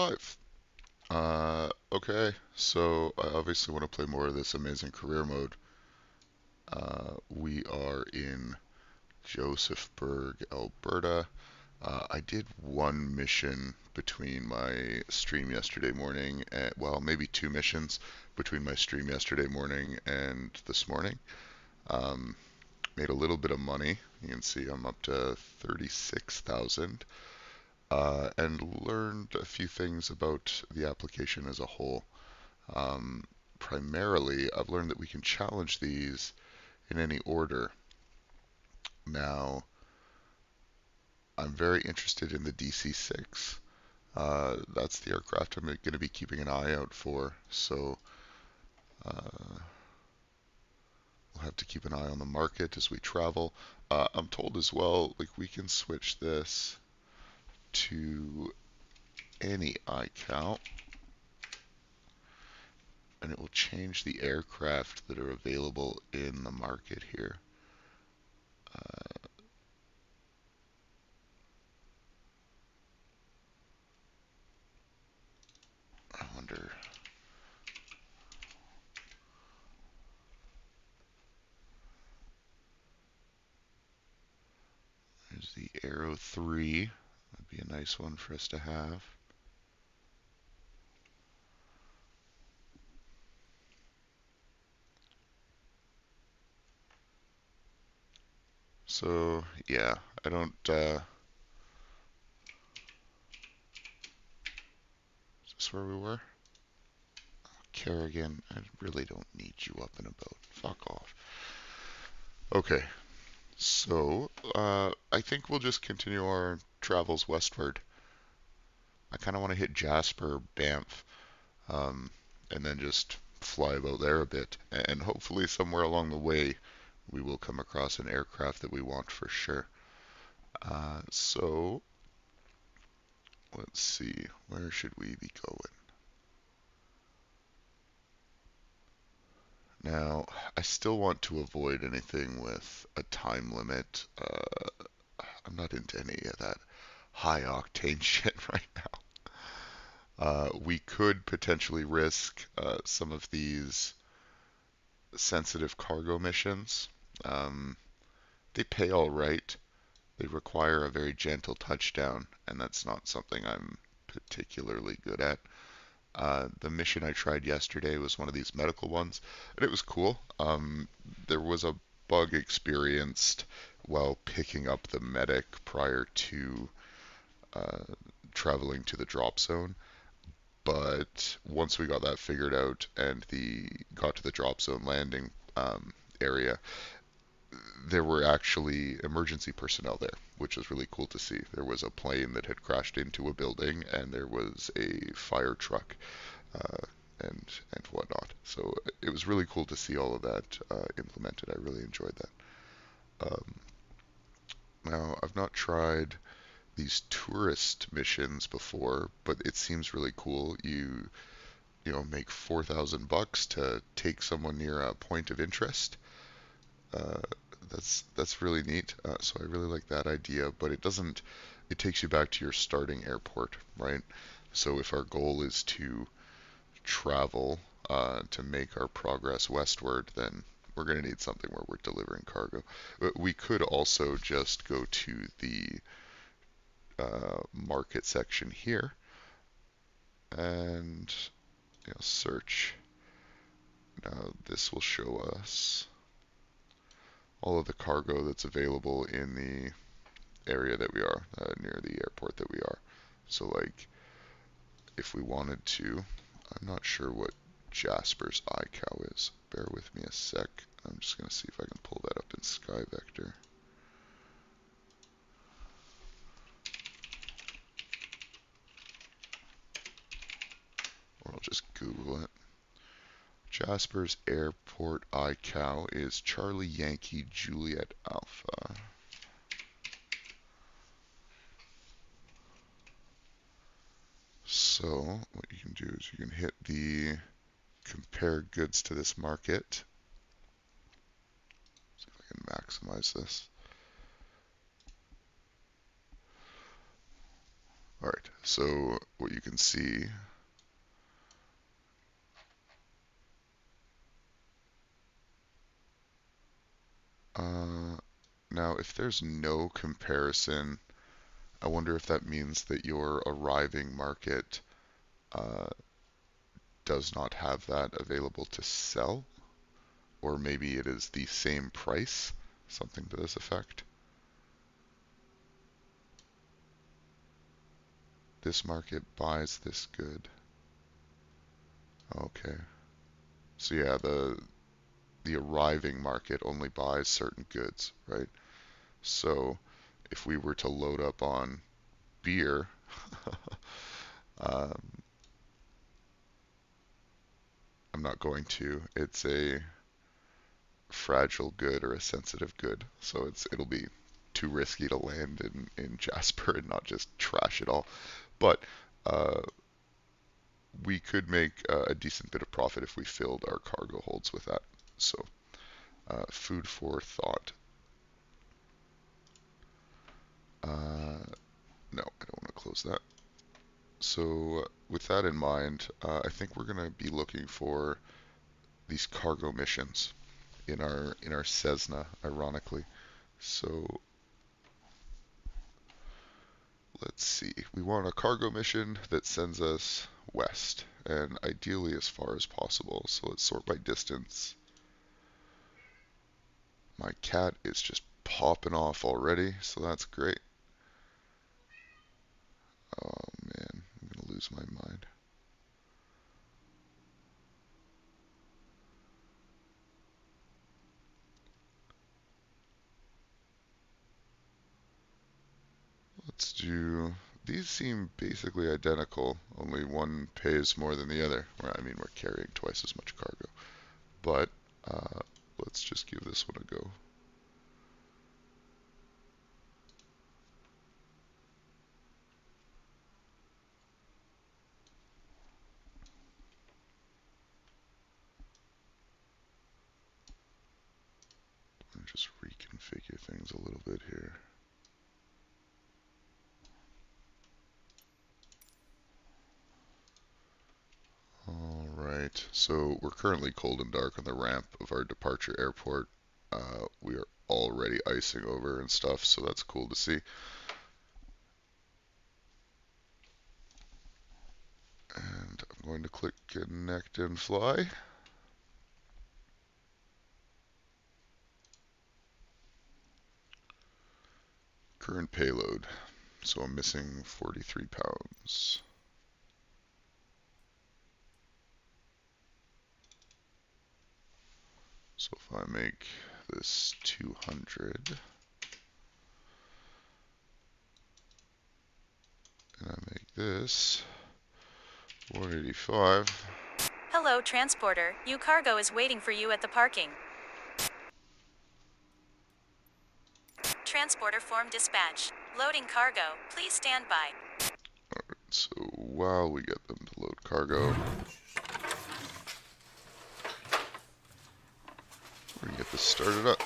live. Okay, so I obviously want to play more of this amazing career mode. We are in Josephburg, Alberta. I did one mission between my stream yesterday morning, and, well, maybe two missions between my stream yesterday morning and this morning. Um, Made a little bit of money. You can see I'm up to 36,000. And learned a few things about the application as a whole. Um, Primarily, I've learned that we can challenge these in any order. Now, I'm very interested in the DC-6. That's the aircraft I'm going to be keeping an eye out for. So uh, we'll have to keep an eye on the market as we travel. I'm told as well, like we can switch this to any iCal, and it will change the aircraft that are available in the market here. Uh, I wonder. There's the Aero 3. That'd be a nice one for us to have. So, yeah, I don't. Is this where we were? Kerrigan, I really don't need you up and about. Fuck off. Okay, so I think we'll just continue our travels westward. I kind of want to hit Jasper, Banff, and then just fly about there a bit. And hopefully, somewhere along the way, we will come across an aircraft that we want for sure. So let's see, where should we be going? Now, I still want to avoid anything with a time limit. I'm not into any of that high octane shit right now. We could potentially risk some of these sensitive cargo missions. Um, they pay all right. They require a very gentle touchdown, and that's not something I'm particularly good at. The mission I tried yesterday was one of these medical ones, and it was cool. There was a bug experienced while picking up the medic prior to uh, traveling to the drop zone. But once we got that figured out and the got to the drop zone landing area, there were actually emergency personnel there, which was really cool to see. There was a plane that had crashed into a building, and there was a fire truck uh, and whatnot. So it was really cool to see all of that implemented. I really enjoyed that. Now I've not tried these tourist missions before, but it seems really cool. You make 4,000 bucks to take someone near a point of interest. Uh, that's really neat. So I really like that idea, but it doesn't. It takes you back to your starting airport, right? So if our goal is to travel to make our progress westward, then we're going to need something where we're delivering cargo. But we could also just go to the market section here and search. Now this will show us all of the cargo that's available in the area that we are, near the airport that we are. So like, if we wanted to, I'm not sure what Jasper's iCow is. Bear with me a sec. I'm just going to see if I can pull that up in SkyVector. Or I'll just Google it. Jasper's Airport iCow is Charlie Yankee Juliet Alpha. So what you can do is you can hit the compare goods to this market. See if I can maximize this. Alright, so what you can see, now if there's no comparison, I wonder if that means that your arriving market uh, does not have that available to sell, or maybe it is the same price, something to this effect. This market buys this good. Okay. So yeah, the arriving market only buys certain goods, right? So if we were to load up on beer, um, I'm not going to. It's a fragile good or a sensitive good, so it'll be too risky to land in Jasper and not just trash it all. But uh, we could make a decent bit of profit if we filled our cargo holds with that. So food for thought. No, I don't want to close that. So with that in mind, I think we're going to be looking for these cargo missions in our Cessna, ironically. So let's see. We want a cargo mission that sends us west, and ideally as far as possible. So let's sort by distance. My cat is just popping off already, so that's great. Oh man, I'm gonna lose my mind. Let's do, these seem basically identical, only one pays more than the other. I mean, we're carrying twice as much cargo. But uh, let's just give this one a go. And just reconfigure things a little bit here. Alright, so we're currently cold and dark on the ramp of our departure airport. We are already icing over and stuff, so that's cool to see. And I'm going to click connect and fly. Current payload. So I'm missing 43 pounds. So if I make this 200, and I make this 185. Hello, transporter. Your cargo is waiting for you at the parking. Transporter form dispatch. Loading cargo. Please stand by. Alright, so while we get them to load cargo, we're gonna get this started up.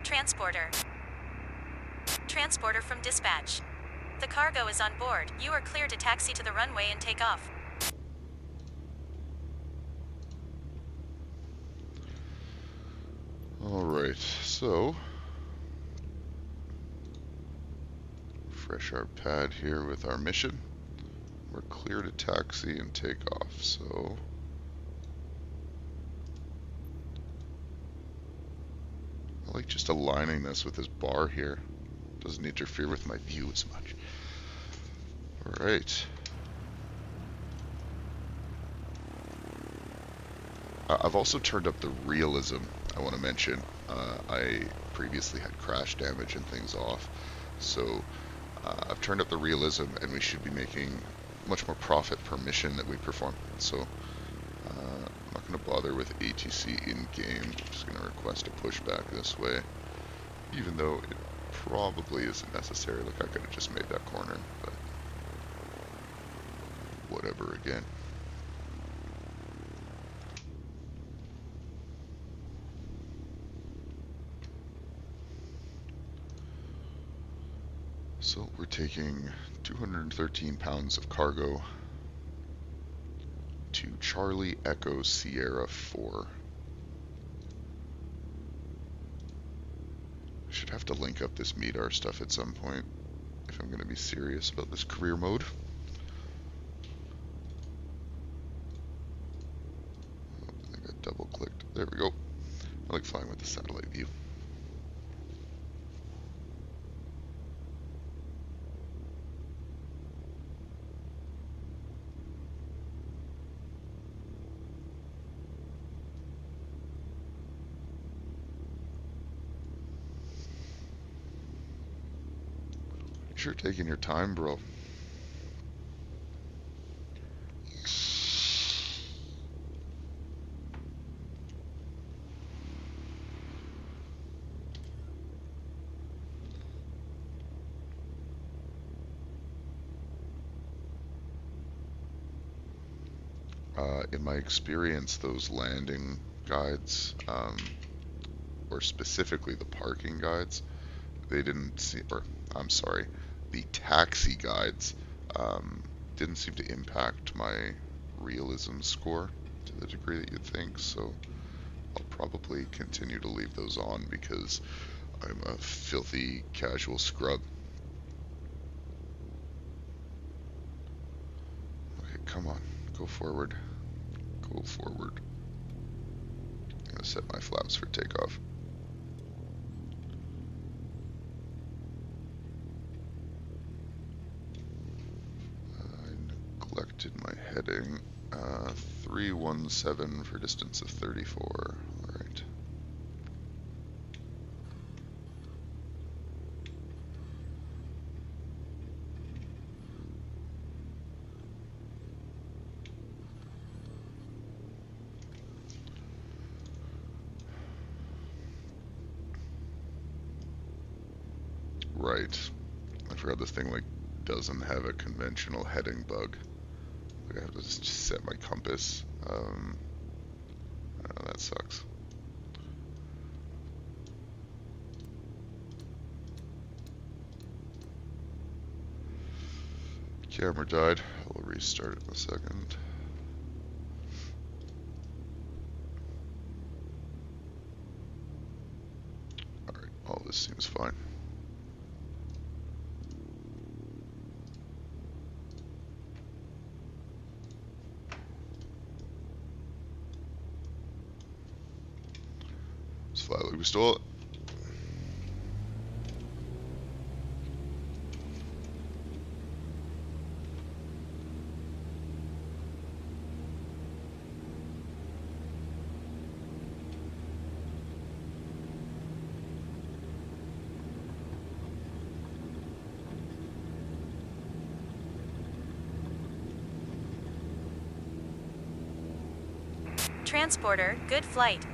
Transporter. Transporter from dispatch. The cargo is on board. You are clear to taxi to the runway and take off. Alright, so refresh our pad here with our mission. We're clear to taxi and take off, so I like just aligning this with this bar here. Doesn't interfere with my view as much. Alright. I've also turned up the realism, I want to mention. I previously had crash damage and things off, so I've turned up the realism, and we should be making much more profit per mission that we perform. So I'm not going to bother with ATC in-game. I'm just going to request a pushback this way, even though it probably isn't necessary. Look, I could have just made that corner, but whatever again. So we're taking 213 pounds of cargo to Charlie Echo Sierra 4. I should have to link up this MEDAR stuff at some point if I'm going to be serious about this career mode. Oh, I think I double clicked. There we go. I like flying with the satellite view. Sure, taking your time, bro. In my experience, those landing guides, or specifically the parking guides, they didn't see, or I'm sorry, the taxi guides didn't seem to impact my realism score to the degree that you'd think, so I'll probably continue to leave those on because I'm a filthy casual scrub. Okay, come on, go forward. Go forward. I'm gonna set my flaps for takeoff. I neglected my heading. 317 for distance of 34. Alright. Right. I forgot this thing like doesn't have a conventional heading bug. I have to just set my compass. Oh, that sucks. Camera died. I'll restart it in a second. Alright, all this seems fine. Let's fly like we stole it. Transporter, good flight.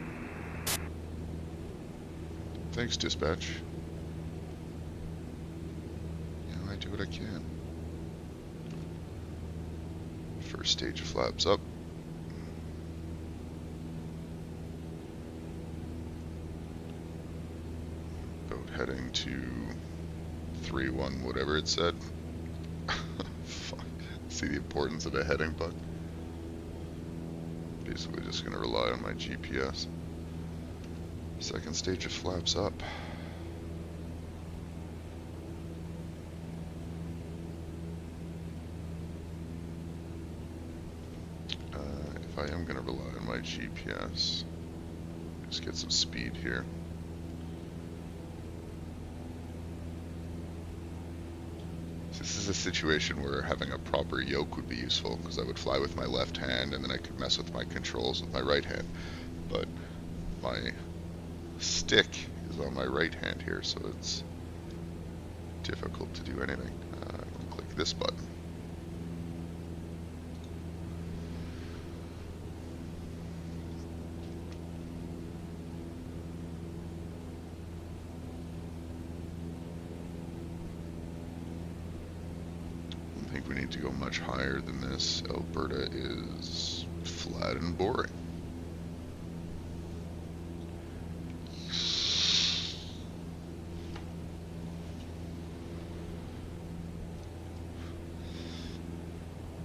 Thanks, dispatch. You know, I do what I can. First stage of flaps up. Boat heading to 3-1, whatever it said. Fuck. See the importance of a heading bug? Basically just going to rely on my GPS. Second stage of flaps up. If I am going to rely on my GPS, just get some speed here. This is a situation where having a proper yoke would be useful, because I would fly with my left hand and then I could mess with my controls with my right hand. But my stick is on my right hand here, so it's difficult to do anything. I'll click this button. need to go much higher than this. Alberta is flat and boring.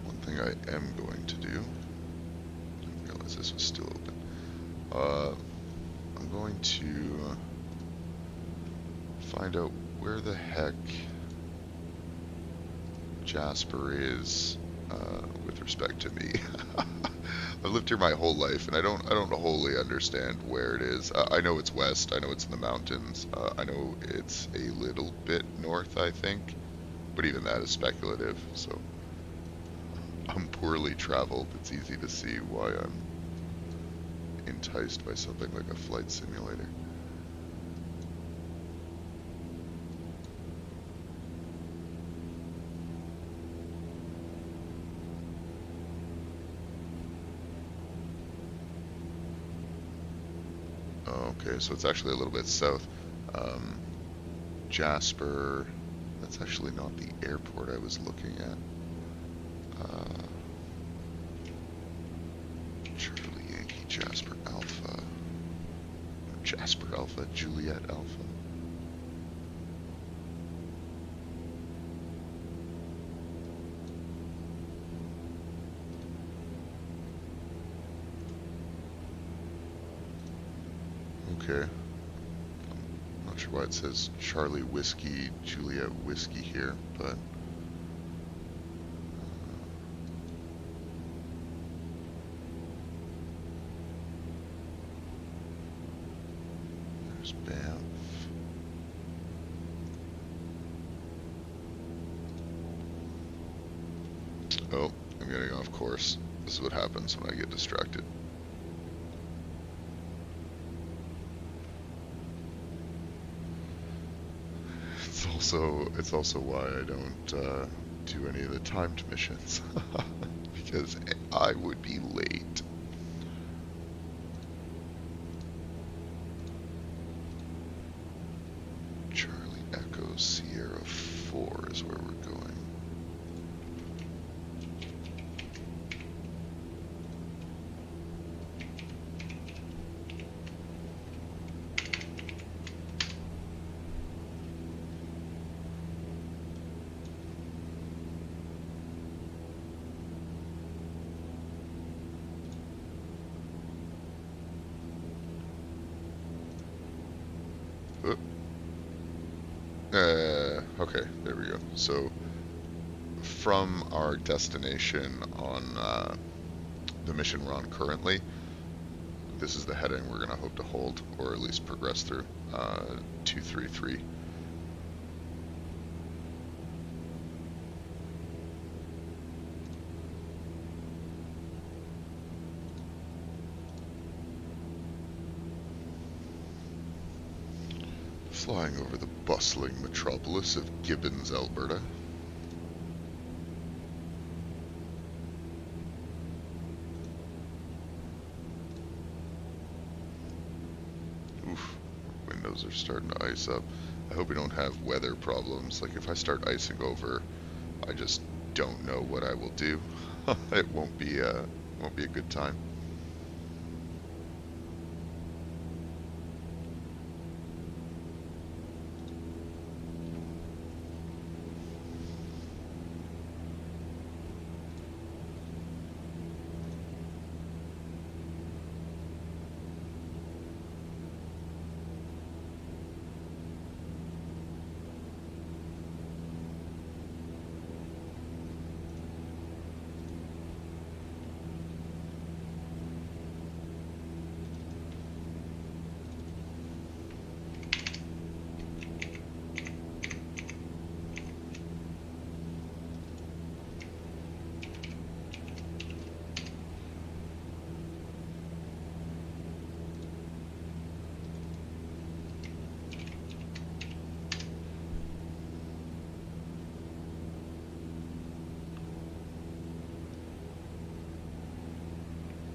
One thing I am going to do, I didn't realize this was still open. I'm going to find out where the heck Jasper is with respect to me. I've lived here my whole life, and I don't wholly understand where it is. I know it's west. I know it's in the mountains. I know it's a little bit north, I think, but even that is speculative. So I'm poorly traveled. It's easy to see why I'm enticed by something like a flight simulator. Okay, so it's actually a little bit south. Jasper, that's actually not the airport I was looking at. Charlie Yankee Jasper Alpha. Jasper Alpha, Juliet Alpha. Okay. I'm not sure why it says Charlie Whiskey, Juliet Whiskey here, but there's Banff. Oh, I'm getting off course. This is what happens when I get distracted. It's also why I don't do any of the timed missions because I would be late. Charlie Echo Sierra 4 is where we're going. Okay, there we go. So from our destination on the mission we're on currently, this is the heading we're going to hope to hold, or at least progress through, 233. Flying over the bustling metropolis of Gibbons, Alberta. Oof, windows are starting to ice up. I hope we don't have weather problems. Like if I start icing over, I just don't know what I will do. It won't be a good time.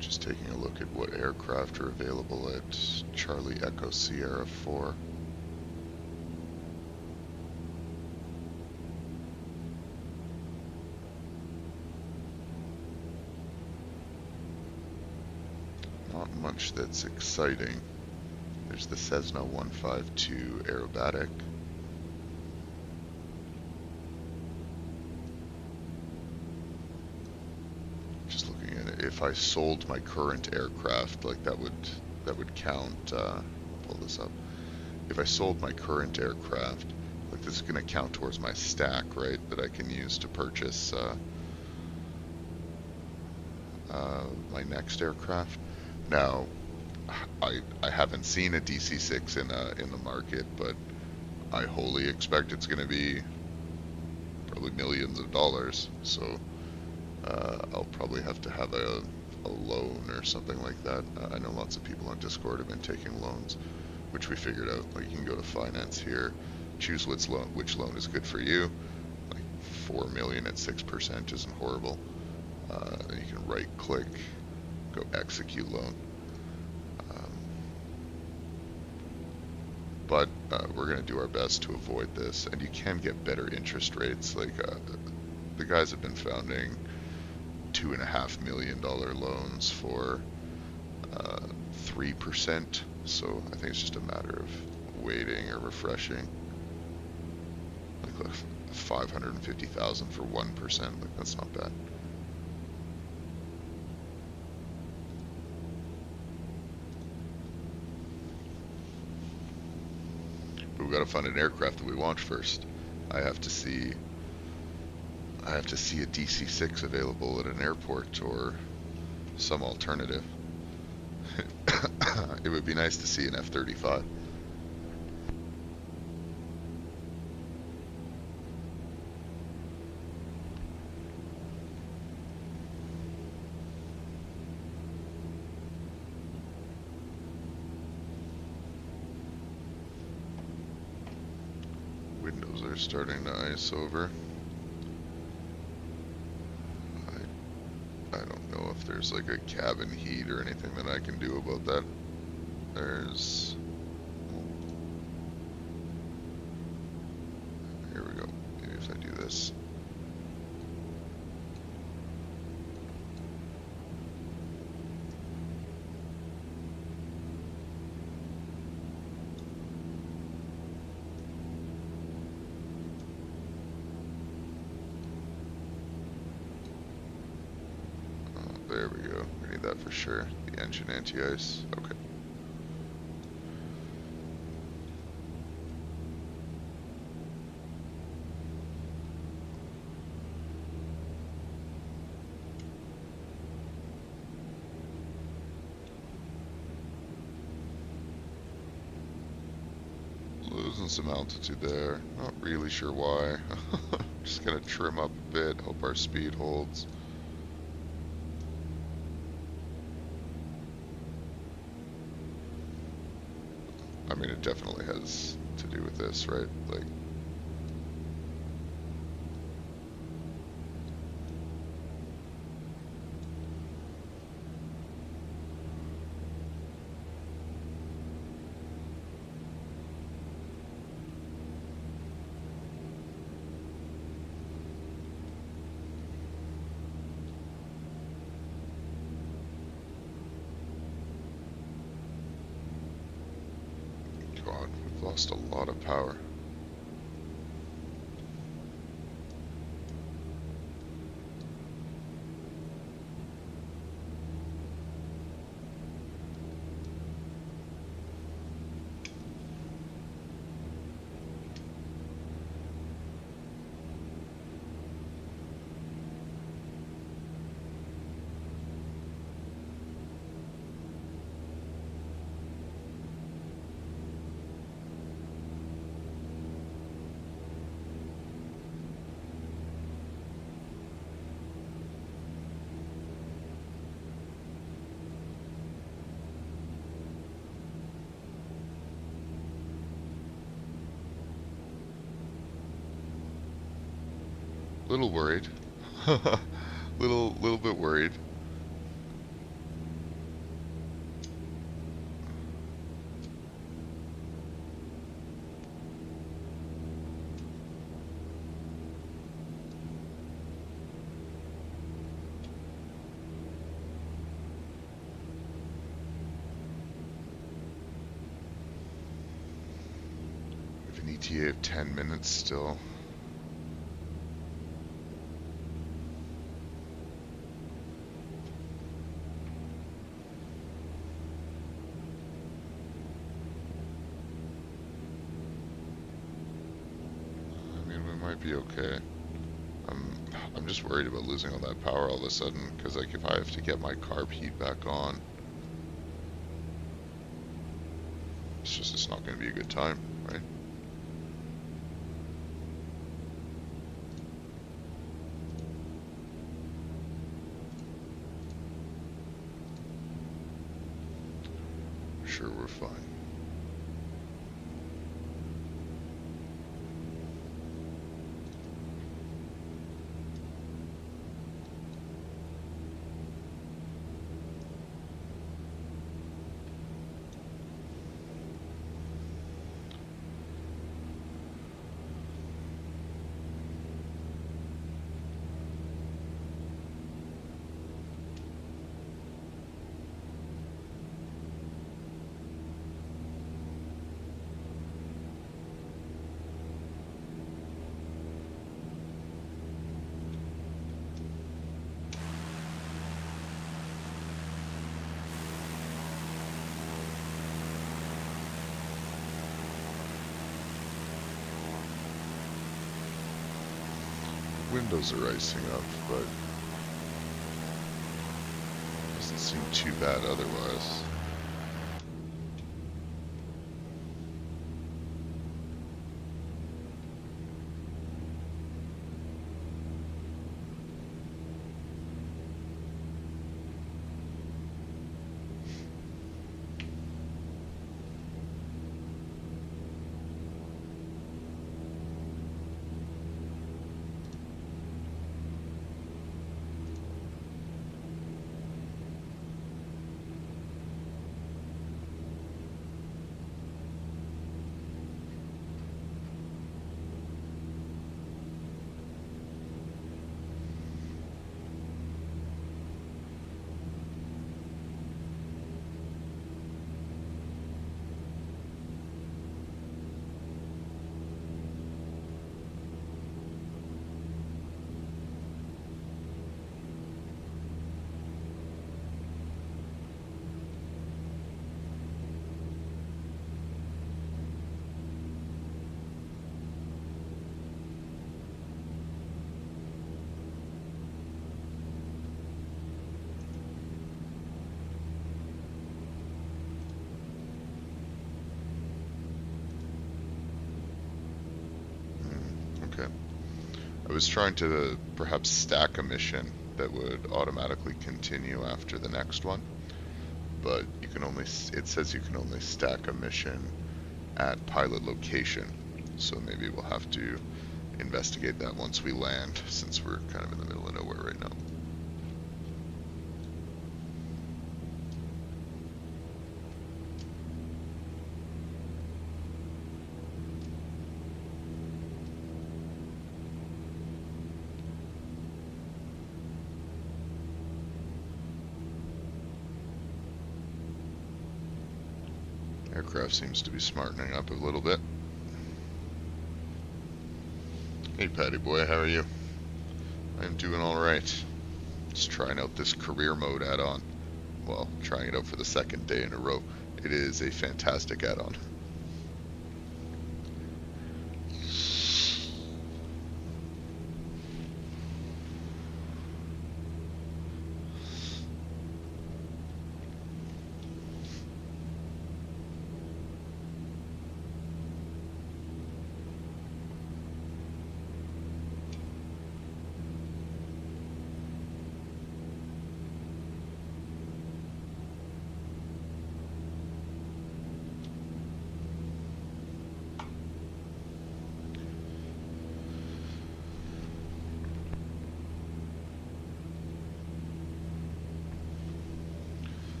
Just taking a look at what aircraft are available at Charlie Echo Sierra 4. not much that's exciting. There's the Cessna 152 aerobatic. Just looking at it, if I sold my current aircraft, like that would count. Pull this up. If I sold my current aircraft, like this is going to count towards my stack, right? That I can use to purchase my next aircraft. Now, I haven't seen a DC-6 in the market, but I wholly expect it's going to be probably millions of dollars. So I'll probably have to have a loan or something like that. I know lots of people on Discord have been taking loans, which we figured out. Like you can go to finance here, choose which loan is good for you. Like 4 million at 6% isn't horrible. Then you can right click, go execute loan. But we're going to do our best to avoid this, and you can get better interest rates. Like the guys have been founding $2.5 million loans for 3%. So I think it's just a matter of waiting or refreshing. Like 550,000 for 1%. Like that's not bad. But we've got to find an aircraft that we want first. I have to see a DC-6 available at an airport or some alternative. It would be nice to see an F-35. Windows are starting to ice over. I don't know if there's like a cabin heat or anything that I can do about that. There's... Here we go. Maybe if I do this. There we go. We need that for sure. The engine anti-ice. Okay. Losing some altitude there. Not really sure why. Just gonna trim up a bit, hope our speed holds. I mean, it definitely has to do with this, right? Like, God, we've lost a lot of power. Little worried. little bit worried. ETA of 10 minutes still. I mean, we might be okay. I'm just worried about losing all that power all of a sudden, because like if I have to get my carb heat back on, it's not going to be a good time, right? Sure, we're fine. Windows are icing up, but doesn't seem too bad otherwise. Okay. I was trying to perhaps stack a mission that would automatically continue after the next one, but you can only, it says you can only stack a mission at pilot location, so maybe we'll have to investigate that once we land, since we're kind of in the middle of nowhere right now. Aircraft seems to be smartening up a little bit. Hey Patty boy, how are you? I'm doing alright. Just trying out this career mode add-on. Well, trying it out for the second day in a row. It is a fantastic add-on.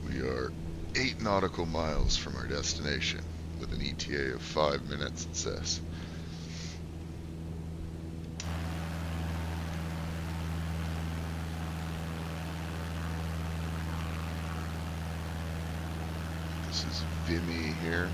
We are 8 nautical miles from our destination, with an ETA of 5 minutes, it says. This is Vimy here.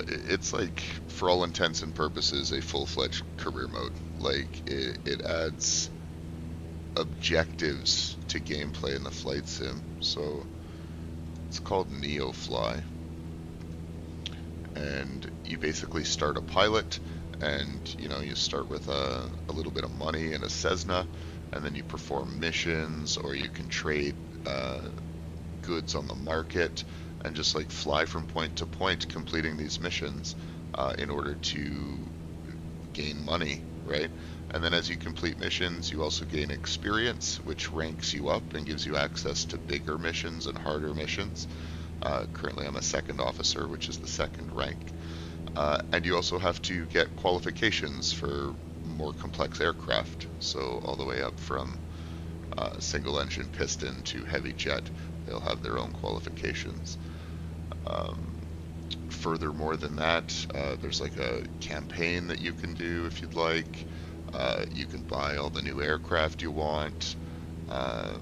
It's like, for all intents and purposes, a full-fledged career mode. Like, it adds objectives to gameplay in the flight sim. So it's called NeoFly, and you basically start a pilot, and you start with a little bit of money and a Cessna, and then you perform missions, or you can trade uh, goods on the market, and just like fly from point to point completing these missions in order to gain money, right? And then as you complete missions, you also gain experience, which ranks you up and gives you access to bigger missions and harder missions. Currently, I'm a second officer, which is the second rank. And you also have to get qualifications for more complex aircraft. So all the way up from single engine piston to heavy jet, they'll have their own qualifications. Um, Furthermore than that, there's like a campaign that you can do if you'd like. You can buy all the new aircraft you want. Um,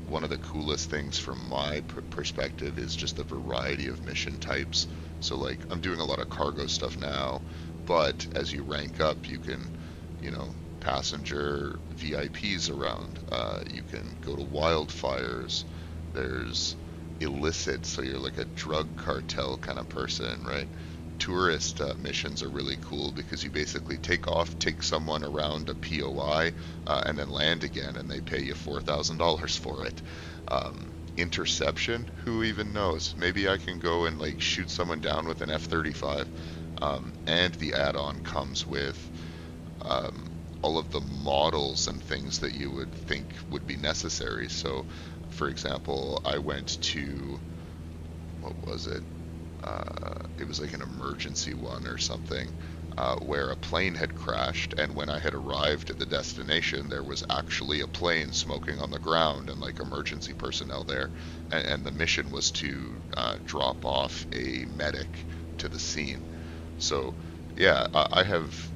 One of the coolest things from my perspective is just the variety of mission types. So like, I'm doing a lot of cargo stuff now, but as you rank up, you can, passenger VIPs around. You can go to wildfires. There's illicit, so you're like a drug cartel kind of person, right? Tourist missions are really cool because you basically take someone around a POI, and then land again, and they pay you $4,000 for it. Interception, who even knows? Maybe I can go and like shoot someone down with an F-35. And the add-on comes with all of the models and things that you would think would be necessary. So, for example, I went to, what was it? It was like an emergency one or something, where a plane had crashed, and when I had arrived at the destination, there was actually a plane smoking on the ground and like emergency personnel there, and the mission was to drop off a medic to the scene. So, yeah, I have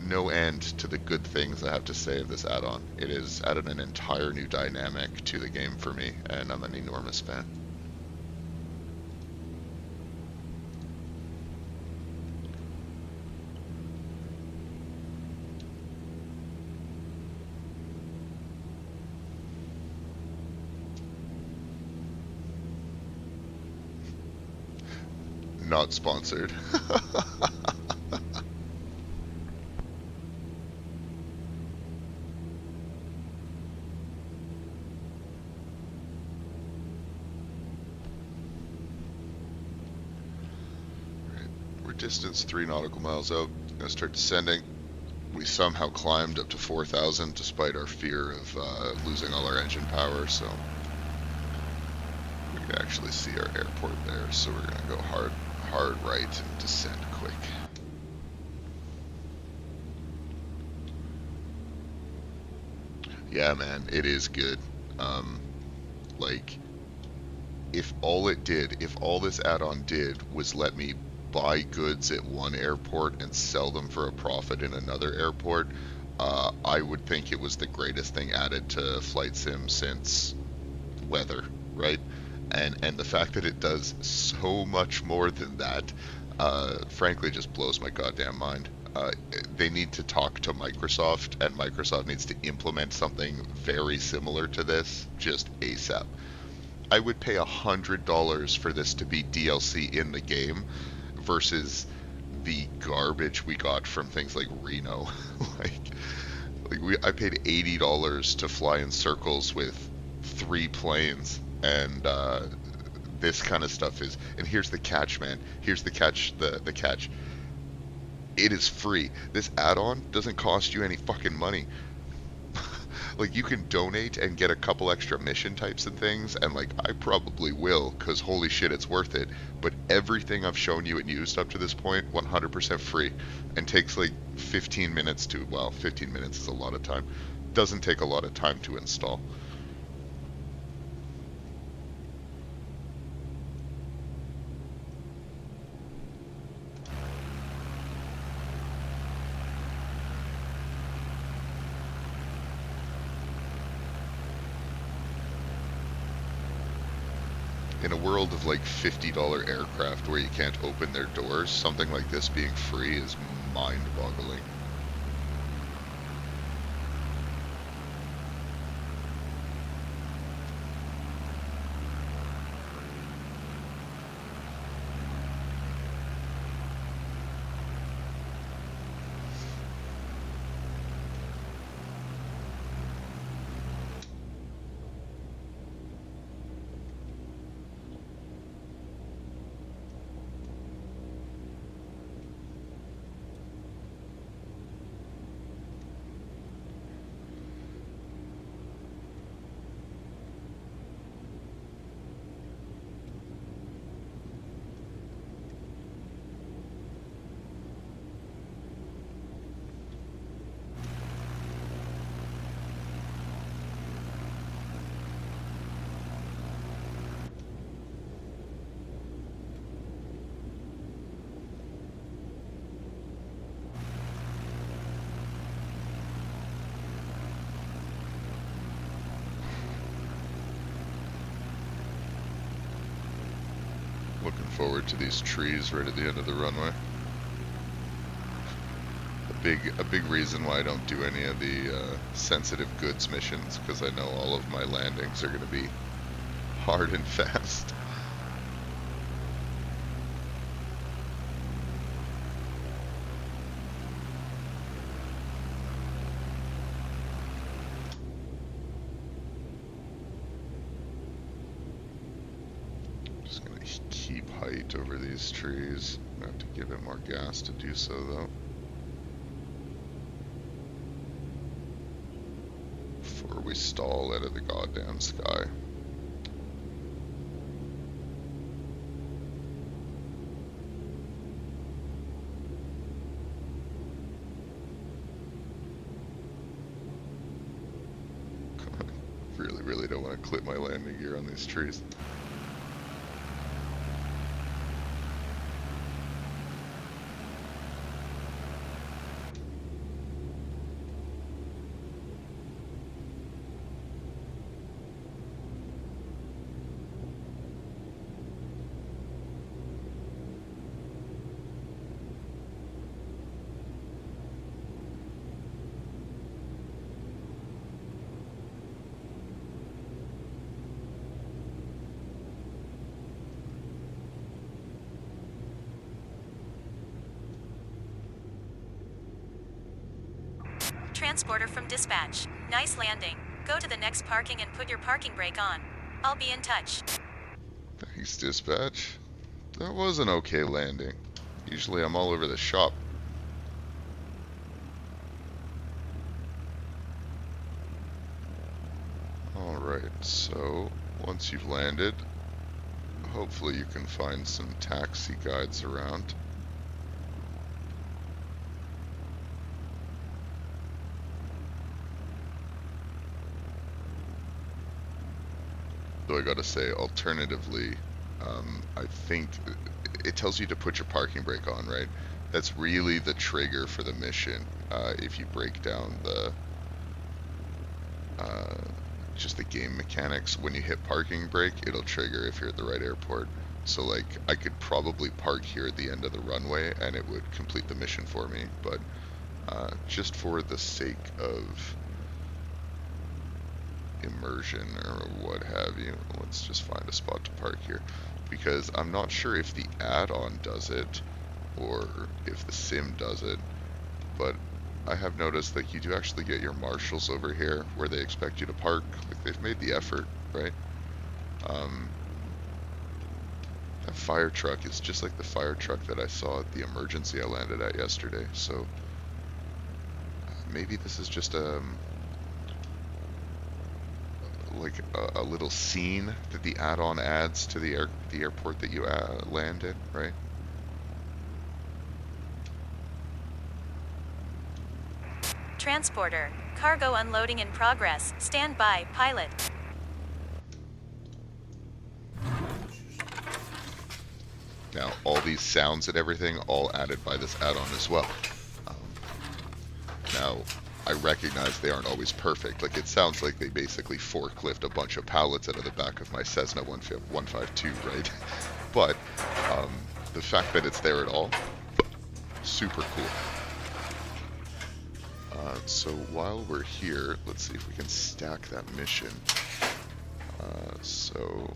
no end to the good things I have to say of this add-on. It has added an entire new dynamic to the game for me, and I'm an enormous fan. Not sponsored. We're distance 3 nautical miles out. Gonna start descending. We somehow climbed up to 4,000 despite our fear of losing all our engine power, so we can actually see our airport there. So we're gonna go hard right and descend quick. Yeah, man, it is good. Like, if all this add-on did was let me buy goods at one airport and sell them for a profit in another airport, I would think it was the greatest thing added to Flight Sim since weather, right? And the fact that it does so much more than that, frankly, just blows my goddamn mind. They need to talk to Microsoft, and Microsoft needs to implement something very similar to this, just ASAP. I would pay $100 for this to be DLC in the game versus the garbage we got from things like Reno. I paid $80 to fly in circles with 3 planes, and this kind of stuff is. And here's the catch, man. Here's the catch. The catch. It is free. This add-on doesn't cost you any fucking money. Like, you can donate and get a couple extra mission types and things, and like, I probably will, because holy shit, it's worth it. But everything I've shown you and used up to this point, 100% free, and takes like 15 minutes to, well, 15 minutes is a lot of time. Doesn't take a lot of time to install. in a world of like $50 aircraft where you can't open their doors, something like this being free is mind-boggling. Looking forward to these trees right at the end of the runway. A big reason why I don't do any of the sensitive goods missions, because I know all of my landings are going to be hard and fast. Just going to keep height over these trees. I have to give it more gas to do so though. Before we stall out of the goddamn sky. Really don't want to clip my landing gear on these trees. Transporter from dispatch. Nice landing. Go to the next parking and put your parking brake on. I'll be in touch. Thanks, dispatch. That was an okay landing. Usually I'm all over the shop. Alright, so once you've landed, hopefully you can find some taxi guides around. Though I gotta say, alternatively, I think it tells you to put your parking brake on, right? That's really the trigger for the mission. If you break down the just the game mechanics, when you hit parking brake, it'll trigger if you're at the right airport. So like, I could probably park here at the end of the runway and it would complete the mission for me, but just for the sake of immersion or what have you, let's just find a spot to park here, because I'm not sure if the add-on does it or if the sim does it, but I have noticed that you do actually get your marshals over here where they expect you to park. Like, they've made the effort, right? That fire truck is just like the fire truck that I saw at the emergency I landed at yesterday, so maybe this is just like a little scene that the add-on adds to the airport that you land in, right? Transporter. Cargo unloading in progress. Stand by, pilot. Now, all these sounds and everything, all added by this add-on as well. Now, I recognize they aren't always perfect. Like, it sounds like they basically forklift a bunch of pallets out of the back of my Cessna 152, right? But the fact that it's there at all, super cool. So while we're here, let's see if we can stack that mission. So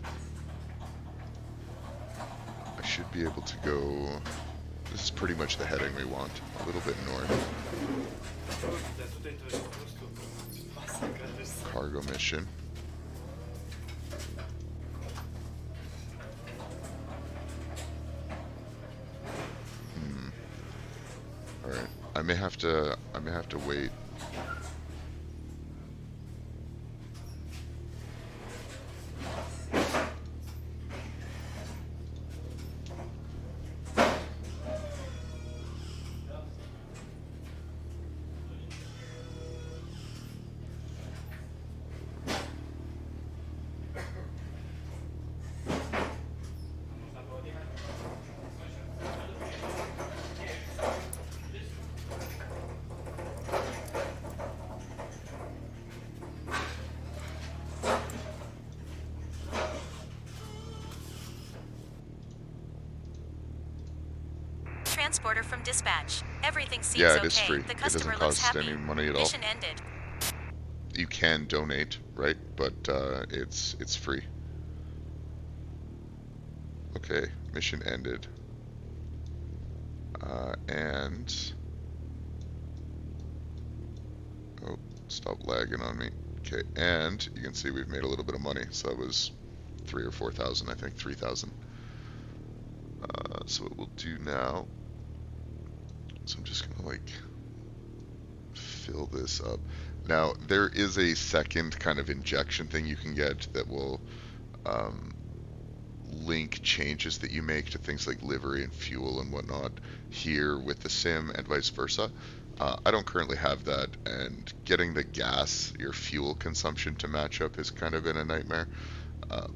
I should be able to go. This is pretty much the heading we want. A little bit north. Cargo mission. All right. I may have to wait. Transporter from dispatch. Everything seems Yeah, it okay. is free. The It customer doesn't looks cost happy. any money at all. Mission ended. You can donate, right? But it's free. Okay, mission ended. And oh, stop lagging on me. Okay, and you can see we've made a little bit of money. So that was 3,000 or 4,000, I think, 3,000. So what we'll do now. So I'm just gonna like fill this up. Now there is a second kind of injection thing you can get that will link changes that you make to things like livery and fuel and whatnot here with the sim and vice versa. I don't currently have that, and getting the gas, your fuel consumption to match up has kind of been a nightmare.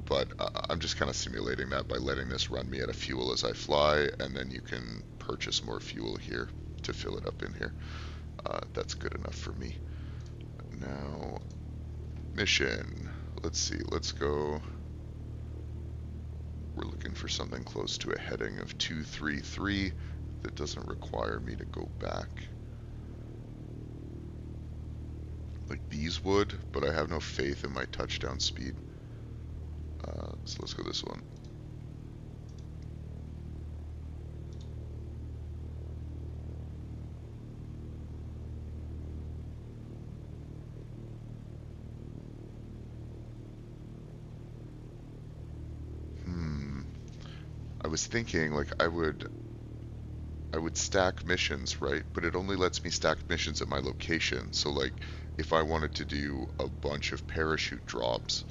But I'm just kind of simulating that by letting this run me out of fuel as I fly, and then you can purchase more fuel here to fill it up in here. That's good enough for me. Now, mission. Let's see, let's go. We're looking for something close to a heading of 233 that doesn't require me to go back. Like these would, but I have no faith in my touchdown speed. So let's go this one. I was thinking like I would stack missions, right? But it only lets me stack missions at my location. So like if I wanted to do a bunch of parachute drops,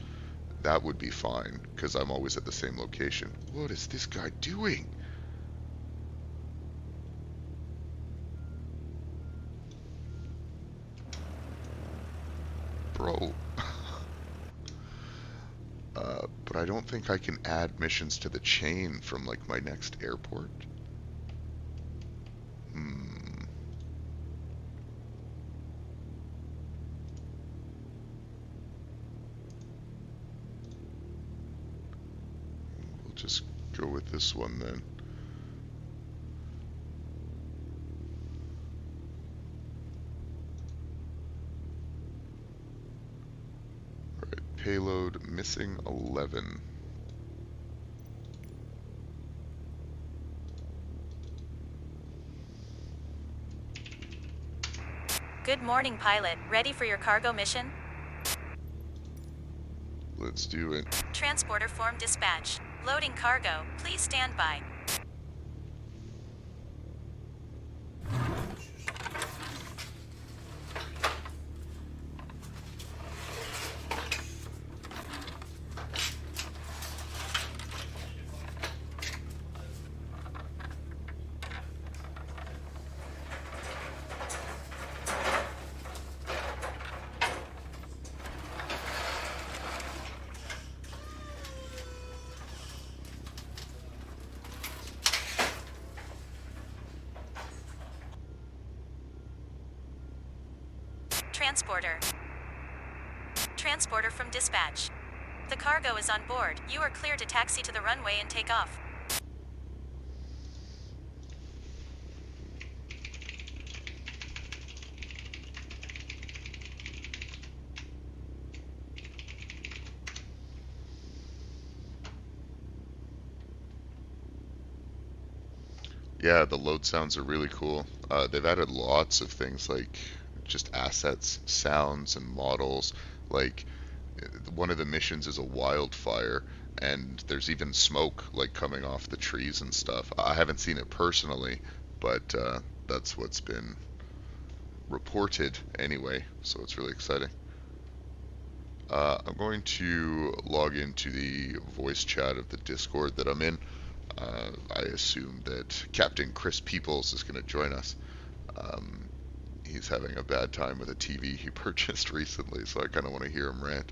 that would be fine because I'm always at the same location. What is this guy doing? Bro. But I don't think I can add missions to the chain from like my next airport. We'll just go with this one then. Alright, payload missing 11. Good morning, pilot. Ready for your cargo mission? Let's do it. Transporter form dispatch. Loading cargo. Please stand by. Transporter. Transporter from dispatch. The cargo is on board. You are clear to taxi to the runway and take off. Yeah, the load sounds are really cool. They've added lots of things like just assets, sounds, and models. Like one of the missions is a wildfire, and there's even smoke like coming off the trees and stuff. I haven't seen it personally, but that's what's been reported anyway, so it's really exciting. I'm going to log into the voice chat of the Discord that I'm in. I assume that Captain Chris Peoples is going to join us. Um, he's having a bad time with a TV he purchased recently, so I kind of want to hear him rant.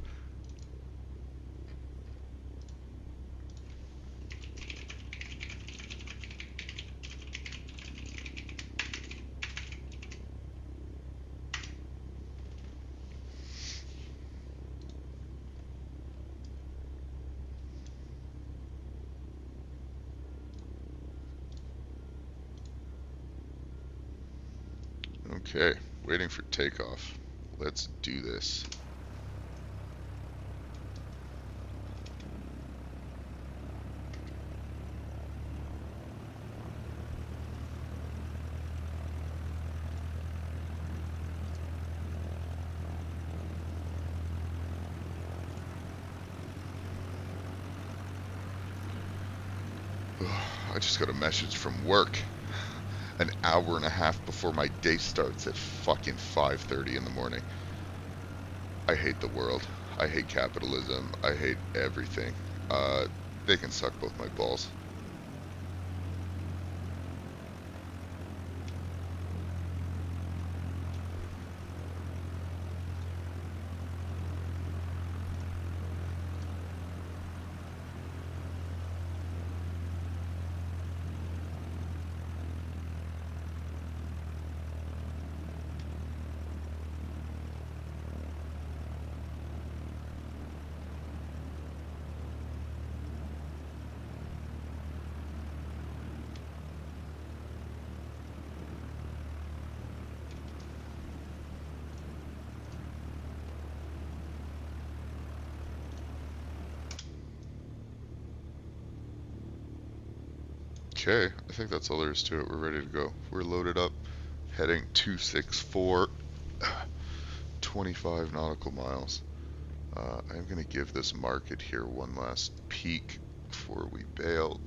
Okay, waiting for takeoff. Let's do this. I just got a message from work an hour and a half before my day starts at fucking 5:30 in the morning. I hate the world. I hate capitalism. I hate everything. They can suck both my balls. Okay, I think that's all there is to it. We're ready to go. We're loaded up, heading 264, 25 nautical miles. I'm going to give this market here one last peek before we bail.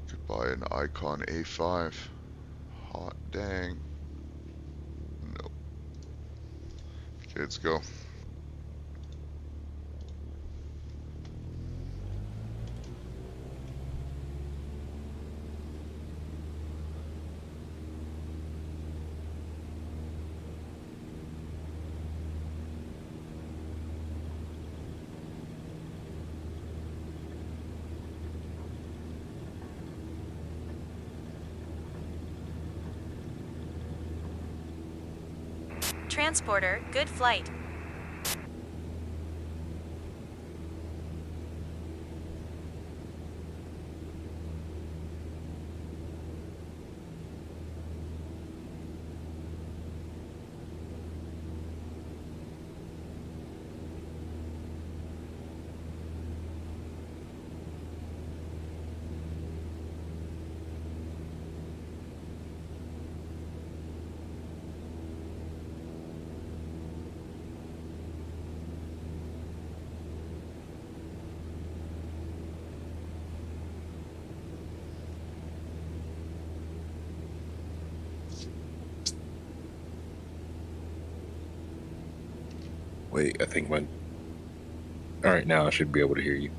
Could buy an Icon A5. Hot dang. Nope. Okay, let's go. Transporter, good flight. Wait, I think my... Alright, now I should be able to hear you.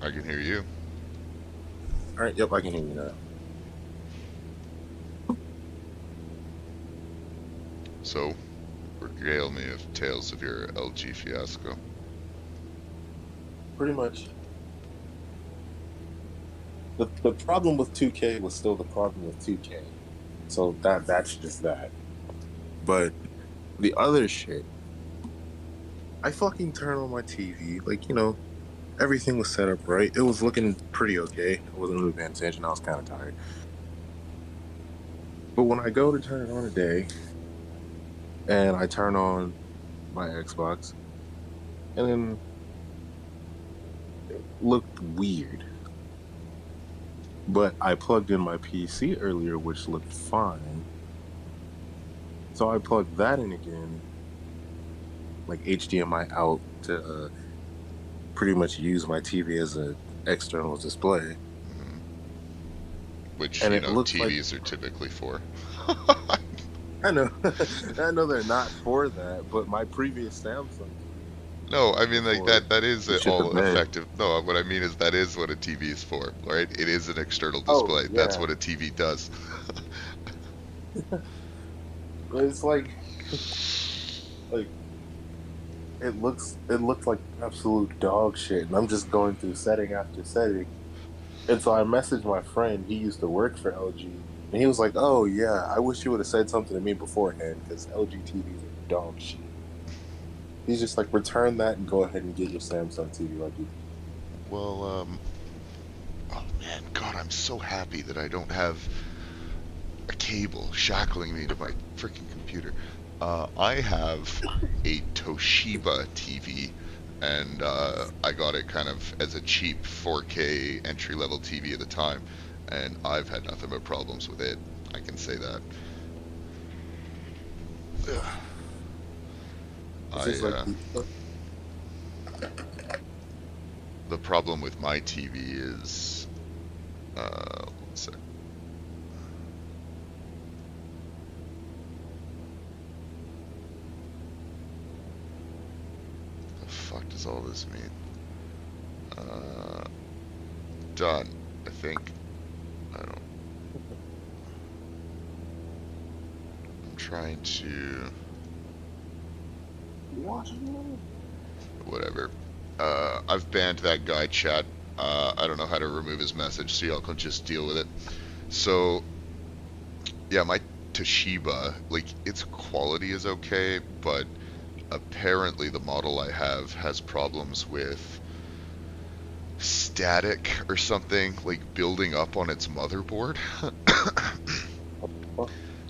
I can hear you. Alright, yep, I can hear you now. So, regale me of tales of your LG fiasco. Pretty much. the problem with 2K was still the problem with 2K. So that's just that. But the other shit, I fucking turned on my TV, like, everything was set up right. It was looking pretty okay. I wasn't really paying attention. I was kind of tired. But when I go to turn it on today, and I turn on my Xbox, and then it looked weird. But I plugged in my PC earlier, which looked fine. So I plugged that in again, like HDMI out to pretty much use my TV as an external display. Hmm. Which, And it looks like TVs are typically for. I know, I know they're not for that, but my previous Samsung TV No, I mean, was like, for that is the shit the all bed. effective. No, what I mean is that is what a TV is for, right? It is an external Oh display. That's yeah, what a TV does. it's like it looks like absolute dog shit, and I'm just going through setting after setting. And so I messaged my friend. He used to work for LG, and he was like, "Oh yeah, I wish you would have said something to me beforehand because LG TVs are dog shit." He's just like, "Return that and go ahead and get your Samsung TV like you." Well, oh man, God, I'm so happy that I don't have a cable shackling me to my freaking computer. I have a Toshiba TV, and I got it kind of as a cheap 4K entry level TV at the time, and I've had nothing but problems with it. I can say that. Ugh. It's I just like The problem with my TV is one sec. The fuck does all this mean? Uh, Done. I think. I don't. I'm trying to. Whatever. I've banned that guy chat. I don't know how to remove his message, so y'all can just deal with it. So, yeah, my Toshiba, like, its quality is okay, but apparently the model I have has problems with static or something, like, building up on its motherboard.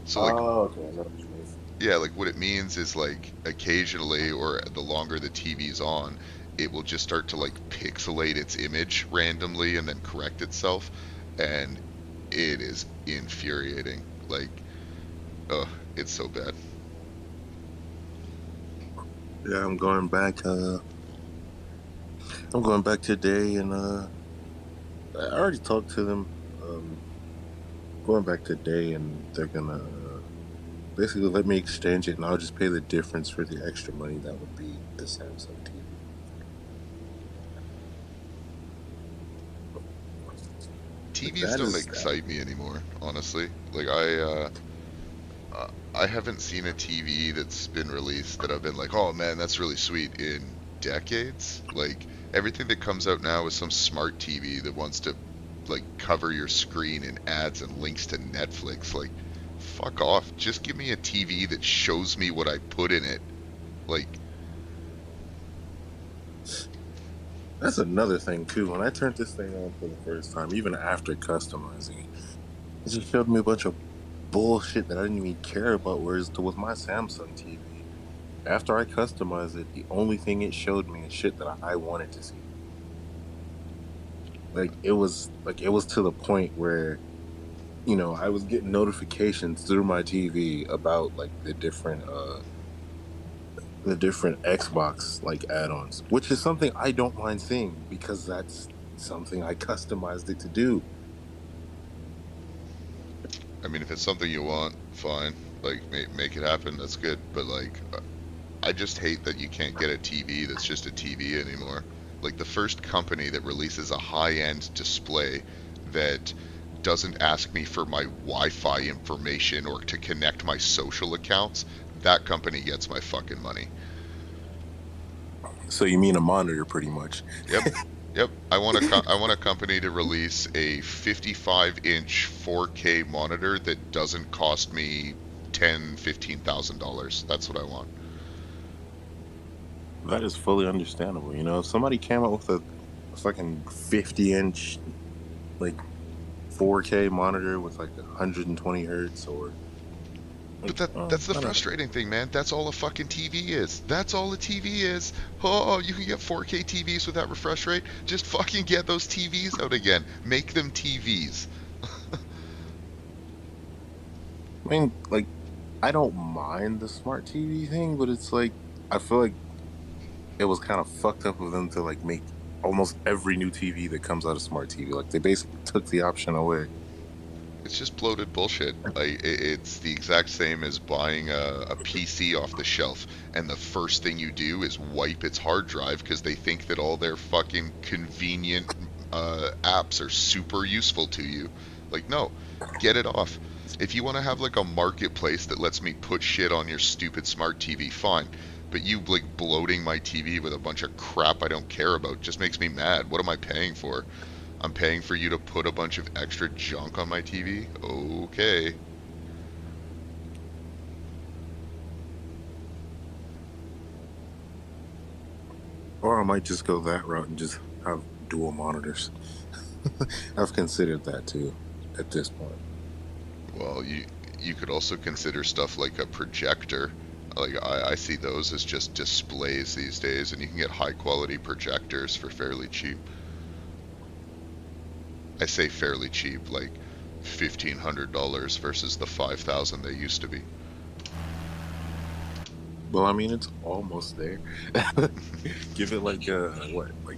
So, like, oh, okay, I know what you mean. yeah, like what it means is like occasionally, or the longer the TV's on, it will just start to like pixelate its image randomly and then correct itself, and it is infuriating. Like, oh, it's so bad. Yeah, I'm going back. I'm going back today, and I already talked to them. Going back today, and they're gonna basically let me exchange it, and I'll just pay the difference for the extra money that would be the Samsung TV. But TVs that don't is that. excite me anymore, honestly. Like I haven't seen a TV that's been released that I've been like, oh man, that's really sweet in decades. Like everything that comes out now is some smart TV that wants to like cover your screen in ads and links to Netflix. Like, fuck off. Just give me a TV that shows me what I put in it. Like, That's another thing too. When I turned this thing on for the first time, even after customizing it, it just showed me a bunch of bullshit that I didn't even care about. Whereas with my Samsung TV, after I customized it, the only thing it showed me is shit that I wanted to see. Like it was to the point where I was getting notifications through my TV about like the different Xbox like add-ons, which is something I don't mind seeing because that's something I customized it to do. I mean, if it's something you want, fine. Like, make it happen. That's good. But like, I just hate that you can't get a TV that's just a TV anymore. Like the first company that releases a high-end display that doesn't ask me for my Wi-Fi information or to connect my social accounts, that company gets my fucking money. So you mean a monitor, pretty much? Yep. Yep, I want a company to release a 55-inch 4K monitor that doesn't cost me $10,000, $15,000. That's what I want. That is fully understandable. You know, if somebody came out with a fucking 50-inch like 4K monitor with like 120 hertz or But like, that's the I don't know. frustrating thing, man. That's all a fucking TV is. That's all a TV is. Oh, you can get 4K TVs with that refresh rate. Just fucking get those TVs out again. Make them TVs. I mean, like, I don't mind the smart TV thing, but it's like I feel like it was kind of fucked up of them to like make almost every new TV that comes out of smart TV. Like they basically took the option away. It's just bloated bullshit. Like it's the exact same as buying a PC off the shelf, and the first thing you do is wipe its hard drive because they think that all their fucking convenient apps are super useful to you. Like, no, get it off. If you want to have like a marketplace that lets me put shit on your stupid smart TV, fine. But you like bloating my TV with a bunch of crap I don't care about just makes me mad. What am I paying for? I'm paying for you to put a bunch of extra junk on my TV? Okay. Or I might just go that route and just have dual monitors. I've considered that too at this point. Well, you could also consider stuff like a projector. Like I see those as just displays these days, and you can get high quality projectors for fairly cheap. I say fairly cheap, like $1,500 versus the 5,000 they used to be. Well, I mean, it's almost there. Give it like what, like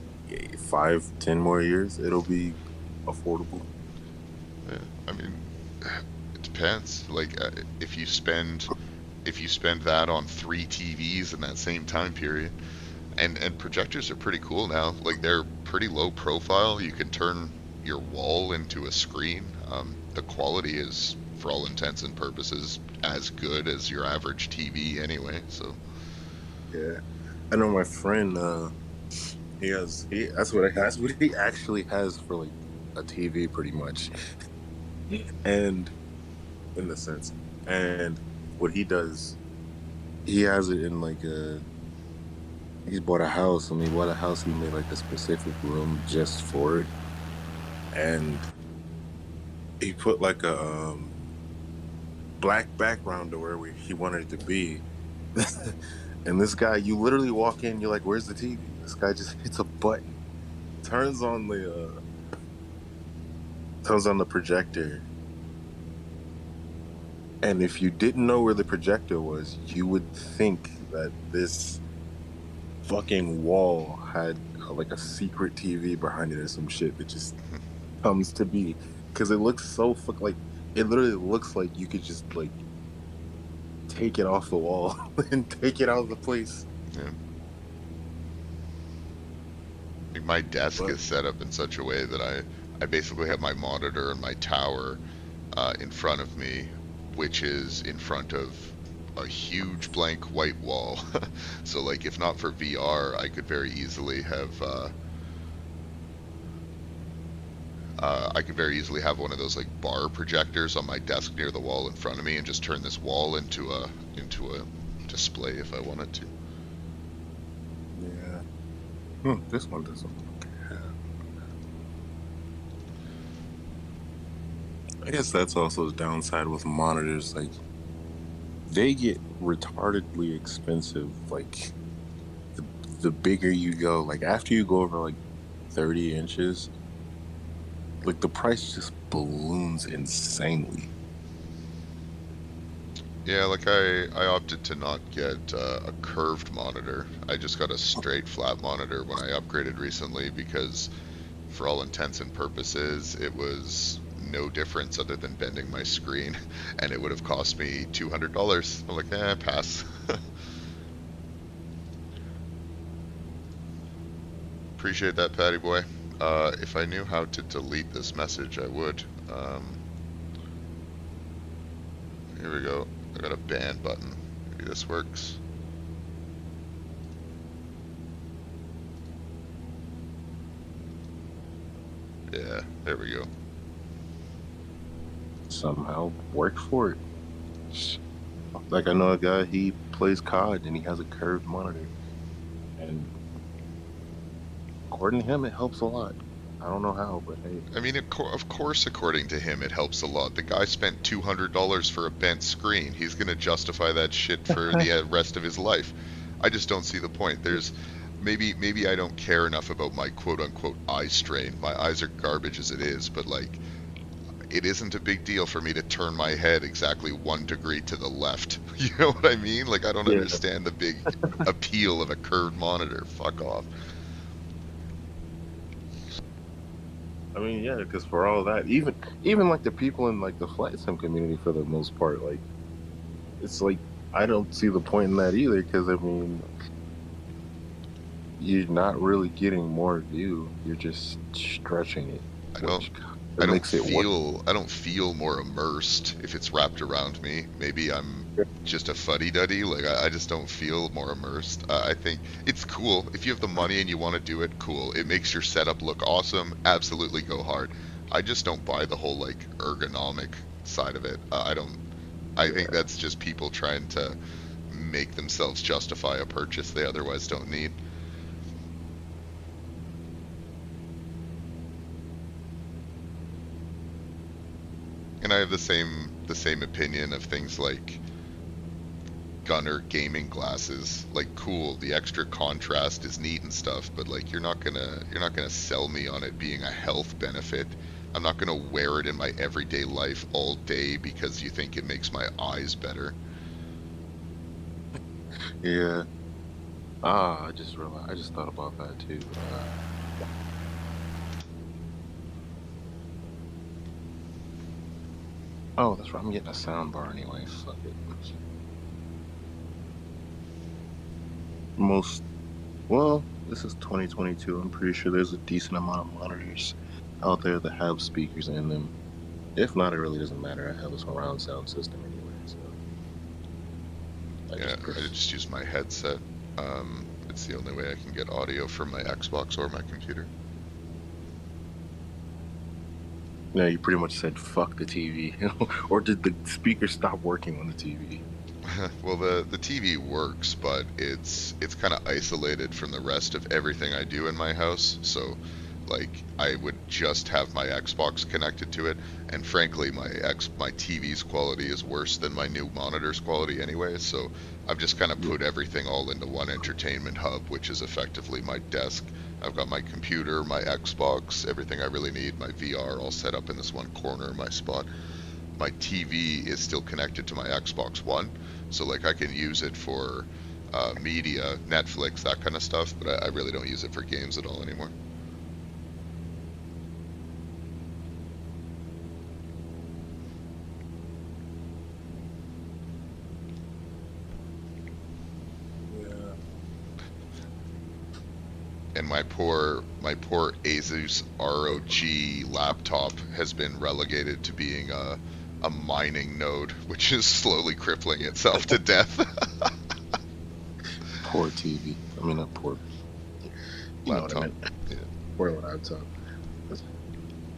5, 10 more years, it'll be affordable. Yeah, I mean, it depends. Like if you spend that on three TVs in that same time period, and projectors are pretty cool now. Like they're pretty low profile. You can turn your wall into a screen. The quality is, for all intents and purposes, as good as your average TV anyway. So Yeah, I know my friend. That's what he actually has for like a TV, pretty much, and in the sense, and what he does, he has it in like a. He's bought a house. When he bought a house, he made like a specific room just for it, and he put like a black background to where he wanted it to be. And this guy, you literally walk in, you're like, "Where's the TV?" This guy just hits a button, turns on the projector, and if you didn't know where the projector was, you would think that this fucking wall had like a secret TV behind it or some shit that just comes to be because it looks so like it literally looks like you could just like take it off the wall and take it out of the place. yeah, like my desk But is set up in such a way that I basically have my monitor and my tower in front of me, which is in front of a huge blank white wall. So like if not for VR, I could very easily have one of those like bar projectors on my desk near the wall in front of me and just turn this wall into a display if I wanted to. yeah, this one doesn't have. I guess that's also the downside with monitors. Like they get retardedly expensive. Like the the bigger you go, like after you go over like 30 inches, like the price just balloons insanely. Yeah, like I opted to not get a curved monitor. I just got a straight flat monitor when I upgraded recently because for all intents and purposes, it was no difference other than bending my screen, and it would have cost me $200. I'm like, pass. Appreciate that, Patty boy. If I knew how to delete this message, I would. Here we go. I got a ban button. Maybe this works. Yeah, there we go. Somehow worked for it. Like I know a guy, he plays COD and he has a curved monitor, and according to him, it helps a lot. I don't know how, but hey. I mean, of course, according to him, it helps a lot. The guy spent $200 for a bent screen. He's gonna justify that shit for the rest of his life. I just don't see the point. There's maybe I don't care enough about my quote unquote eye strain. My eyes are garbage as it is, but like it isn't a big deal for me to turn my head exactly 1 degree to the left. You know what I mean? Like I don't Yeah, understand the big appeal of a curved monitor. Fuck off. I mean, yeah, because for all that, even like the people in like the flight sim community, for the most part, like it's like I don't see the point in that either. Because I mean, you're not really getting more view. You're just stretching it, I don't which I it don't makes it work. feel more immersed if it's wrapped around me. Maybe I'm just a fuddy-duddy. Like I just don't feel more immersed. I think it's cool if you have the money and you want to do it. Cool. It makes your setup look awesome. Absolutely go hard. I just don't buy the whole like ergonomic side of it. I don't. I think Yeah, that's just people trying to make themselves justify a purchase they otherwise don't need. And I have the same opinion of things like gunner gaming glasses. Like cool, the extra contrast is neat and stuff, but like you're not gonna sell me on it being a health benefit. I'm not gonna wear it in my everyday life all day because you think it makes my eyes better. yeah. Ah, I just realized. I just thought about that too. Oh, that's right. I'm getting a sound bar anyway. Fuck it. Most Well, this is 2022. I'm pretty sure there's a decent amount of monitors out there that have speakers in them. If not, it really doesn't matter. I have a surround sound system anyway, so I Yeah, just I prefer. just use my headset. It's the only way I can get audio from my Xbox or my computer. Yeah, you pretty much said fuck the TV, or did the speaker stop working on the TV? Well, the TV works, but it's kind of isolated from the rest of everything I do in my house. So, like, I would just have my Xbox connected to it, and frankly, my TV's quality is worse than my new monitor's quality anyway. So, I've just kind of Yeah, put everything all into one entertainment hub, which is effectively my desk. I've got my computer, my Xbox, everything I really need, my VR all set up in this one corner of my spot. My TV is still connected to my Xbox One, so like I can use it for media, Netflix, that kind of stuff, but I really don't use it for games at all anymore. yeah. And my poor Asus ROG laptop has been relegated to being a mining node, which is slowly crippling itself to death. Poor TV. I mean, not poor. You know what I Laptop. meant. Yeah. Poor laptop.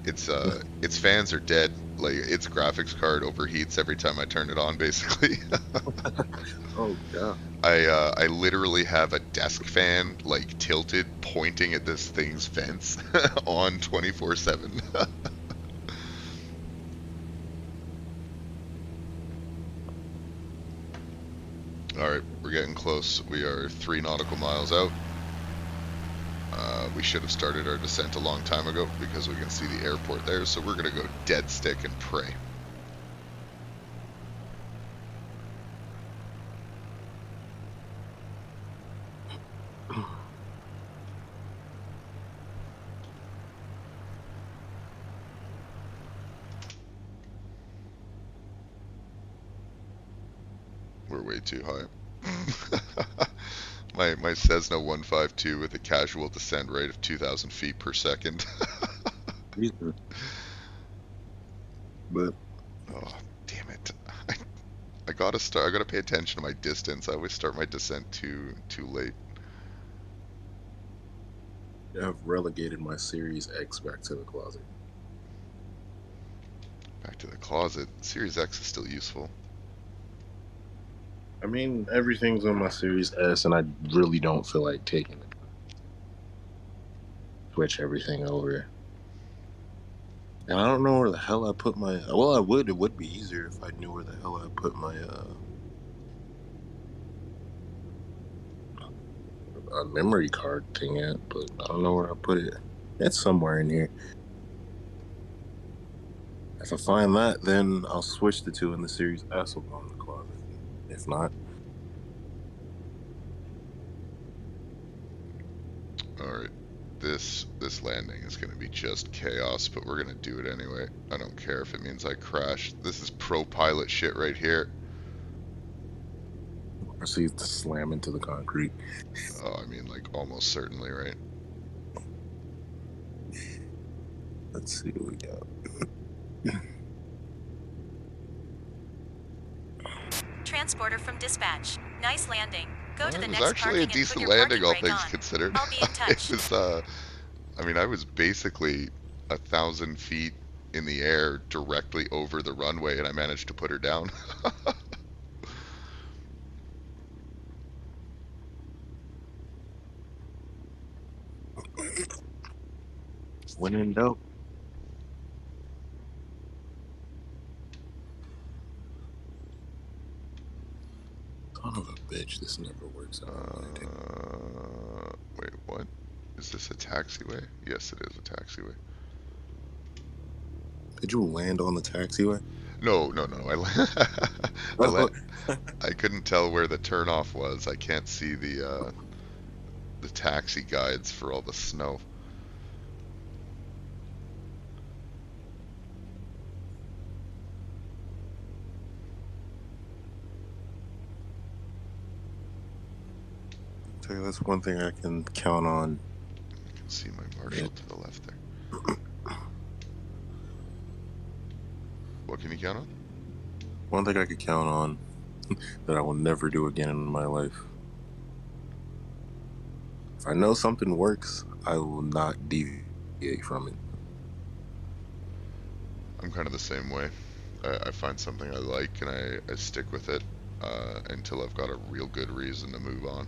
Its fans are dead. Like its graphics card overheats every time I turn it on, basically. Oh god. I literally have a desk fan like tilted pointing at this thing's vents on 24/7. All right, we're getting close. We are 3 nautical miles out. We should have started our descent a long time ago because we can see the airport there. So we're gonna go dead stick and pray. We're way too high. My Cessna 152 with a casual descent rate of 2,000 feet per second. Jesus. But Oh, damn it. I gotta start. I gotta pay attention to my distance. I always start my descent too late. I've relegated my Series X back to the closet. Back to the closet. Series X is still useful. I mean, everything's on my Series S, and I really don't feel like taking it. Switch everything over. And I don't know where the hell I put my. Well, I would. It would be easier if I knew where the hell I put my memory card thing at, but I don't know where I put it. It's somewhere in here. If I find that, then I'll switch the two, and the Series S will go in the closet. If not, All right. This landing is going to be just chaos, but we're going to do it anyway. I don't care if it means I crash. This is pro pilot shit right here. I see it slam into the concrete. Oh, I mean, like, almost certainly, right? Let's see what we got. Transporter from dispatch. Nice landing. Go to the It was next actually a parking and put decent your landing, parking all brake things on. considered. I'll be in touch. It was, I mean, I was basically 1,000 feet in the air directly over the runway, and I managed to put her down. When in doubt. Son of a bitch, this never works out. Wait, what? Is this a taxiway? Yes, it is a taxiway. Did you land on the taxiway? No. Oh, I couldn't tell where the turnoff was. I can't see the taxi guides for all the snow. tell you, that's one thing I can count on. I can see my Marshall to the left there. What can you count on? One thing I could count on that I will never do again in my life. If I know something works, I will not deviate from it. I'm kind of the same way. I find something I like and I stick with it until I've got a real good reason to move on.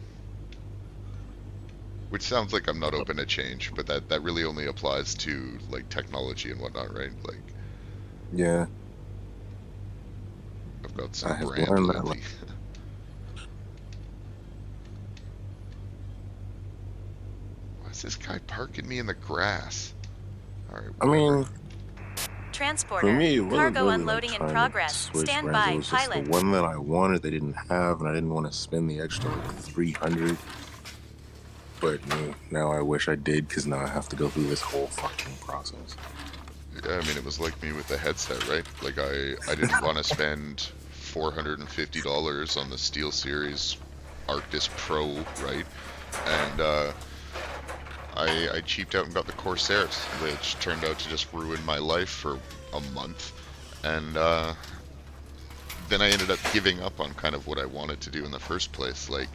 Which sounds like I'm not open to change, but that really only applies to like technology and whatnot, right? Like, Yeah, I've got I some have brand learned that. loyalty. Why is this guy parking me in the grass? All right. I mean, Transporter. for me, it wasn't Cargo really unloading like in trying progress. to switch Stand brands. It by, was just the pilot. one that I wanted they didn't have, and I didn't want to spend the extra like 300. But now I wish I did, because now I have to go through this whole fucking process. Yeah, I mean, it was like me with the headset, right? Like, I didn't want to spend $450 on the SteelSeries Arctis Pro, right? And I cheaped out and got the Corsairs, which turned out to just ruin my life for a month. And then I ended up giving up on kind of what I wanted to do in the first place. Like,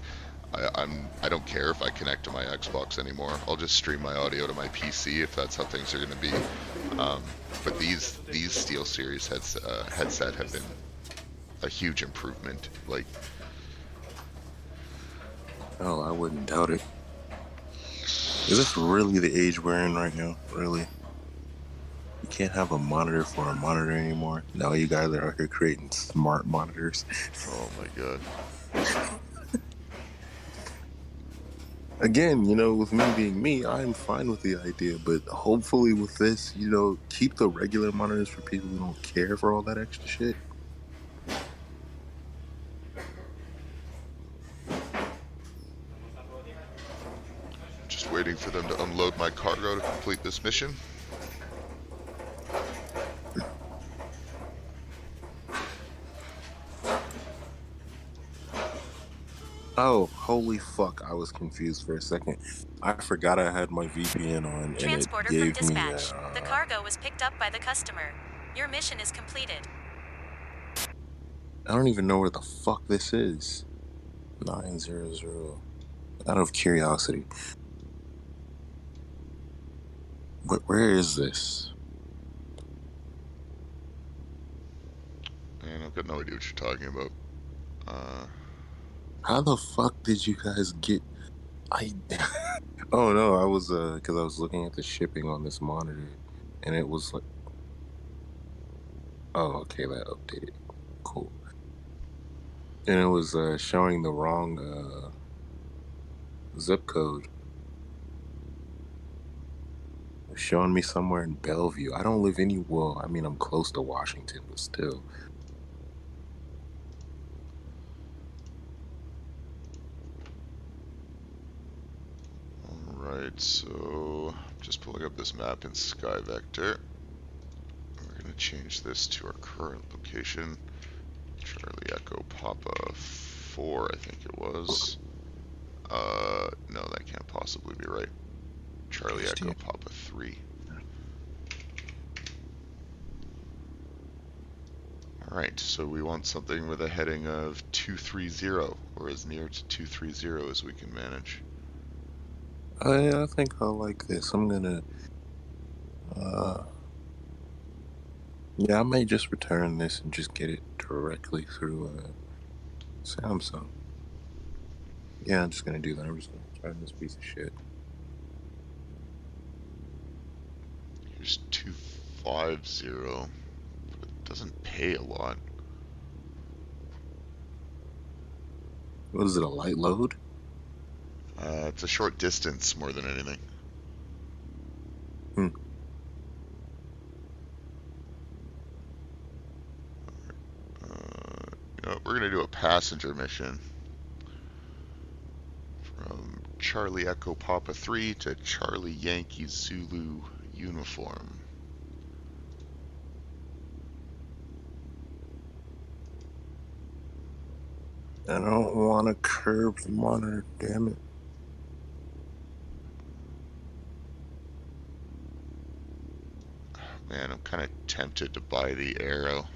I don't care if I connect to my Xbox anymore. I'll just stream my audio to my PC if that's how things are going to be. But these SteelSeries headset have been a huge improvement. Like, Oh, I wouldn't doubt it. Is this really the age we're in right now? Really? You can't have a monitor for a monitor anymore. Now you guys are out here creating smart monitors. oh my god. Again, with me being me, I'm fine with the idea, but hopefully with this, keep the regular monitors for people who don't care for all that extra shit. Just waiting for them to unload my cargo to complete this mission. Oh, holy fuck, I was confused for a second. I forgot I had my VPN on, and it Transporter from gave me dispatch. The cargo was picked up by the customer. Your mission is completed. I don't even know where the fuck this is. 900. Out of curiosity. Where is this? Man, I've got no idea what you're talking about. How the fuck did you guys get? I. Oh no, I was because I was looking at the shipping on this monitor, and it was like, oh okay, that updated. Cool. And it was showing the wrong zip code. It was showing me somewhere in Bellevue. I don't live well, I mean, I'm close to Washington, but still. Alright, so just pulling up this map in Sky Vector. We're going to change this to our current location. Charlie Echo Papa 4, I think it was. No, that can't possibly be right. Charlie Echo Papa 3. Alright, so we want something with a heading of 230, or as near to 230 as we can manage. I think I like this. I'm gonna, yeah, I may just return this and just get it directly through Samsung. Yeah, I'm just gonna do that. I'm just gonna return this piece of shit. Here's 250, but it doesn't pay a lot. What is it, a light load? It's a short distance more than anything. Hmm. You know, we're going to do a passenger mission from Charlie Echo Papa 3 to Charlie Yankee Zulu uniform. I don't want to curb the monitor, damn it. Man, I'm kind of tempted to buy the Arrow.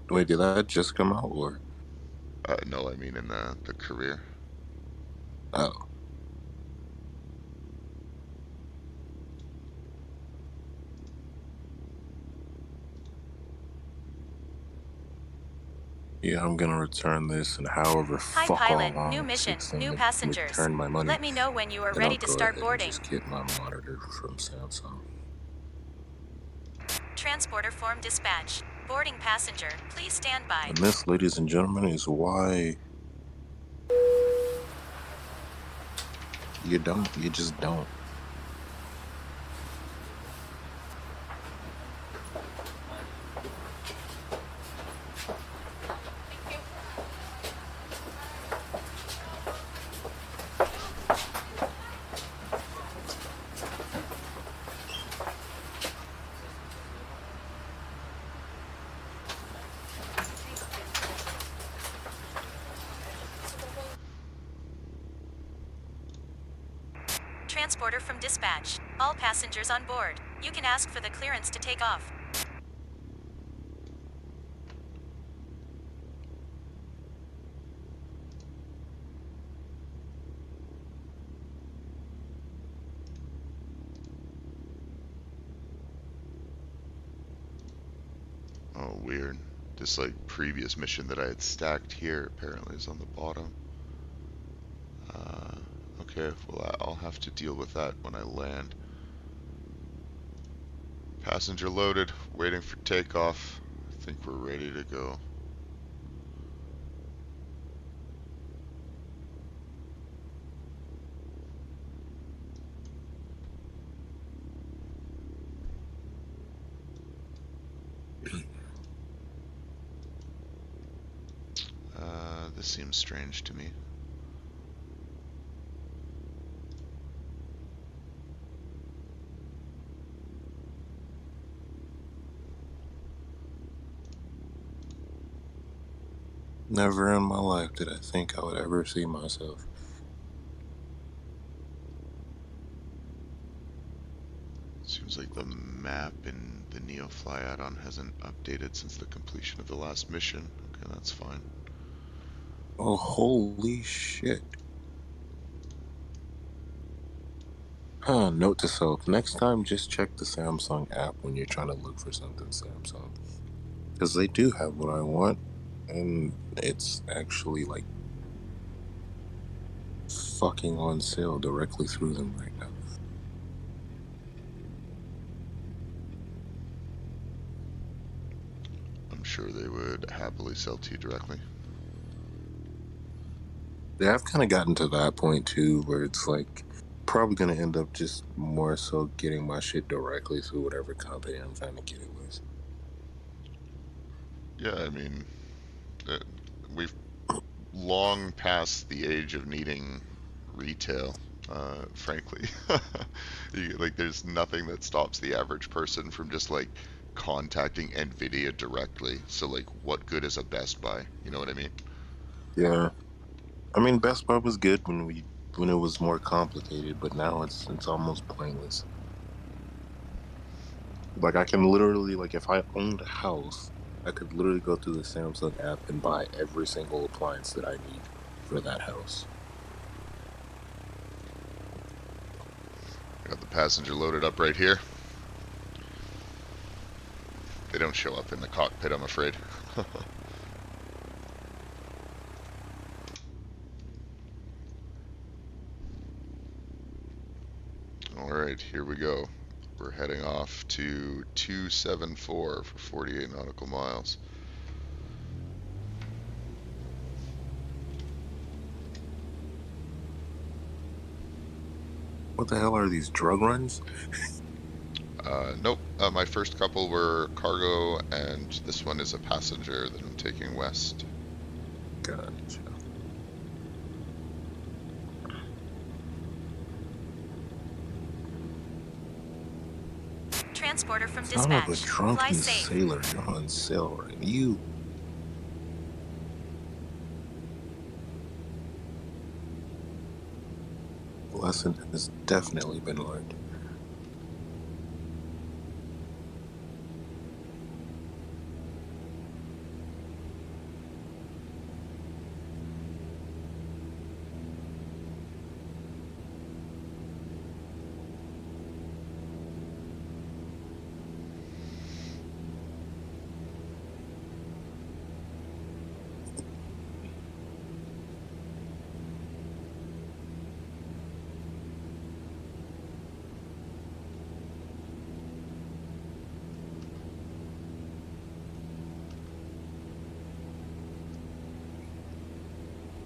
Wait, did that just come out, or? No, I mean in the career. Oh. Yeah, I'm gonna return this, and however Hi fuck all pilot, long new it mission, takes them new to passengers. return my money, Let me know when you are then I'll ready to go start ahead and boarding. just get my monitor from Samsung. Transporter form dispatch. Boarding passenger, please stand by. And this, ladies and gentlemen, is why you just don't. Transporter from dispatch. All passengers on board. You can ask for the clearance to take off. Oh, weird. This like previous mission that I had stacked here apparently is on the bottom. Okay, well I'll have to deal with that when I land. Passenger loaded, waiting for takeoff. I think we're ready to go. This seems strange to me. Never in my life did I think I would ever see myself. Seems like the map in the NeoFly add-on hasn't updated since the completion of the last mission. Okay, that's fine. Oh, holy shit. Note to self: next time, just check the Samsung app when you're trying to look for something Samsung, because they do have what I want, and it's actually like fucking on sale directly through them right now. I'm sure they would happily sell to you directly. Yeah, I've kind of gotten to that point too, where it's like probably gonna end up just more so getting my shit directly through whatever company I'm trying to get it with. Yeah, I mean, uh, we've long past the age of needing retail, frankly. Like, there's nothing that stops the average person from just like contacting Nvidia directly. So, like, what good is a Best Buy? You know what I mean? Yeah, I mean Best Buy was good when it was more complicated, but now it's almost pointless. Like I can literally, like, if I owned a house, I could literally go through the Samsung app and buy every single appliance that I need for that house. Got the passenger loaded up right here. They don't show up in the cockpit, I'm afraid. Alright, here we go. We're heading off to 274 for 48 nautical miles. What the hell are these drug runs? Nope, my first couple were cargo, and this one is a passenger that I'm taking west. Gotcha. Transporter from Son of a dispatch. Fly drunken safe. sailor, you're on sale, right? You. Lesson has definitely been learned.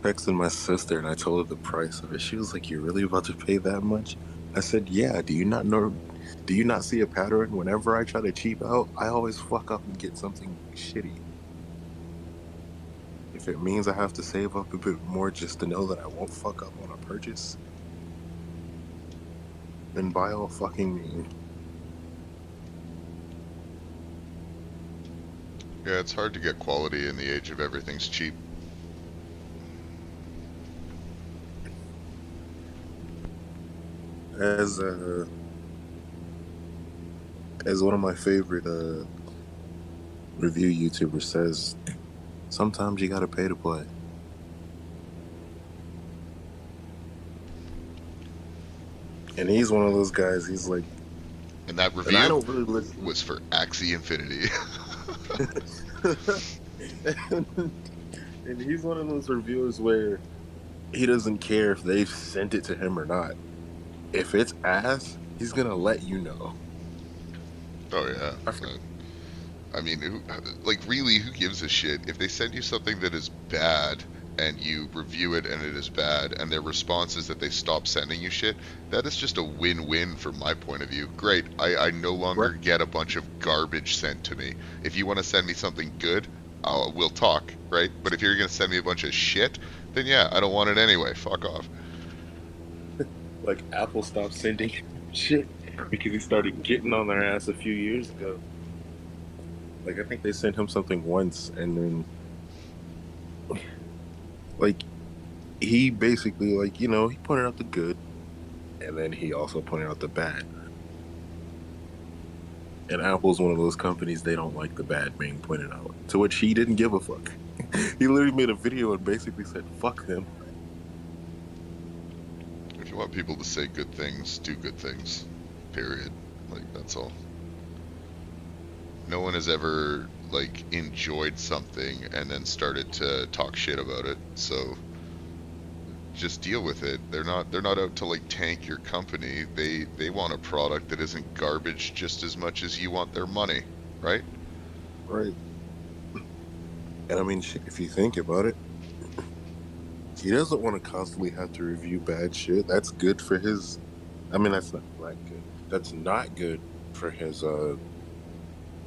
Texted my sister and I told her the price of it. She was like, "You're really about to pay that much?" I said, "Yeah. Do you not know? Do you not see a pattern? Whenever I try to cheap out, I always fuck up and get something shitty. If it means I have to save up a bit more just to know that I won't fuck up on a purchase, then by all fucking means." Yeah, it's hard to get quality in the age of everything's cheap. As as one of my favorite review YouTubers says, sometimes you gotta pay to play. And he's one of those guys. He's like, And that and I review don't really listen. was for Axie Infinity. And he's one of those reviewers where he doesn't care if they've sent it to him or not. If it's ass, he's gonna let you know. Oh yeah. I mean, like, really, who gives a shit? If they send you something that is bad and you review it and it is bad, and their response is that they stop sending you shit, that is just a win-win from my point of view. Great, I no longer Right. get a bunch of garbage sent to me. If you want to send me something good, we'll talk, right? But if you're going to send me a bunch of shit, then yeah, I don't want it anyway. Fuck off. Like Apple stopped sending shit because he started getting on their ass a few years ago. Like I think they sent him something once, and then like he basically, like, you know, he pointed out the good, and then he also pointed out the bad. And Apple's one of those companies, they don't like the bad being pointed out, to which he didn't give a fuck. He literally made a video and basically said fuck them. you want people to say good things, do good things. Period. Like, that's all. No one has ever, like, enjoyed something and then started to talk shit about it. So just deal with it. They're not out to, like, tank your company. They want a product that isn't garbage just as much as you want their money, right? Right. And I mean, shit, if you think about it, he doesn't want to constantly have to review bad shit. That's good for his. I mean, that's not like good. That's not good for his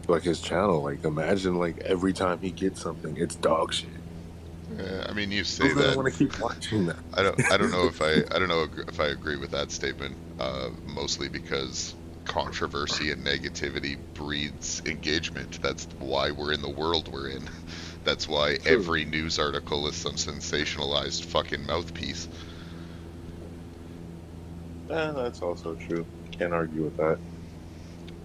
like his channel. Like, imagine like every time he gets something, it's dog shit. I mean, you say Who's gonna that. want to keep watching that? I don't know if I don't know if I agree with that statement. Mostly because controversy and negativity breeds engagement. That's why we're in the world we're in. That's why True. every news article is some sensationalized fucking mouthpiece. That's also true. Can't argue with that.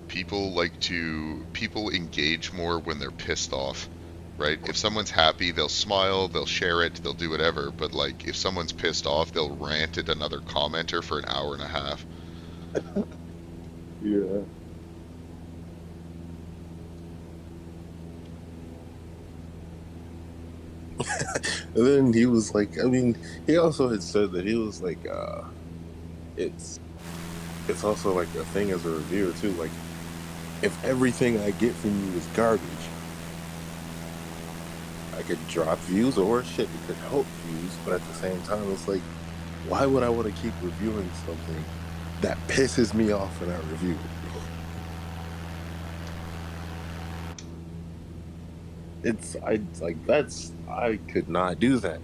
People engage more when they're pissed off, right? If someone's happy, they'll smile, they'll share it, they'll do whatever. But like if someone's pissed off, they'll rant at another commenter for an hour and a half. Yeah. And then he was like, I mean, he also had said that he was like, it's it's also like a thing as a reviewer too. Like, if everything I get from you is garbage, I could drop views or shit, it could help views, but at the same time, it's like, why would I want to keep reviewing something that pisses me off when I review it? I like I could not do that.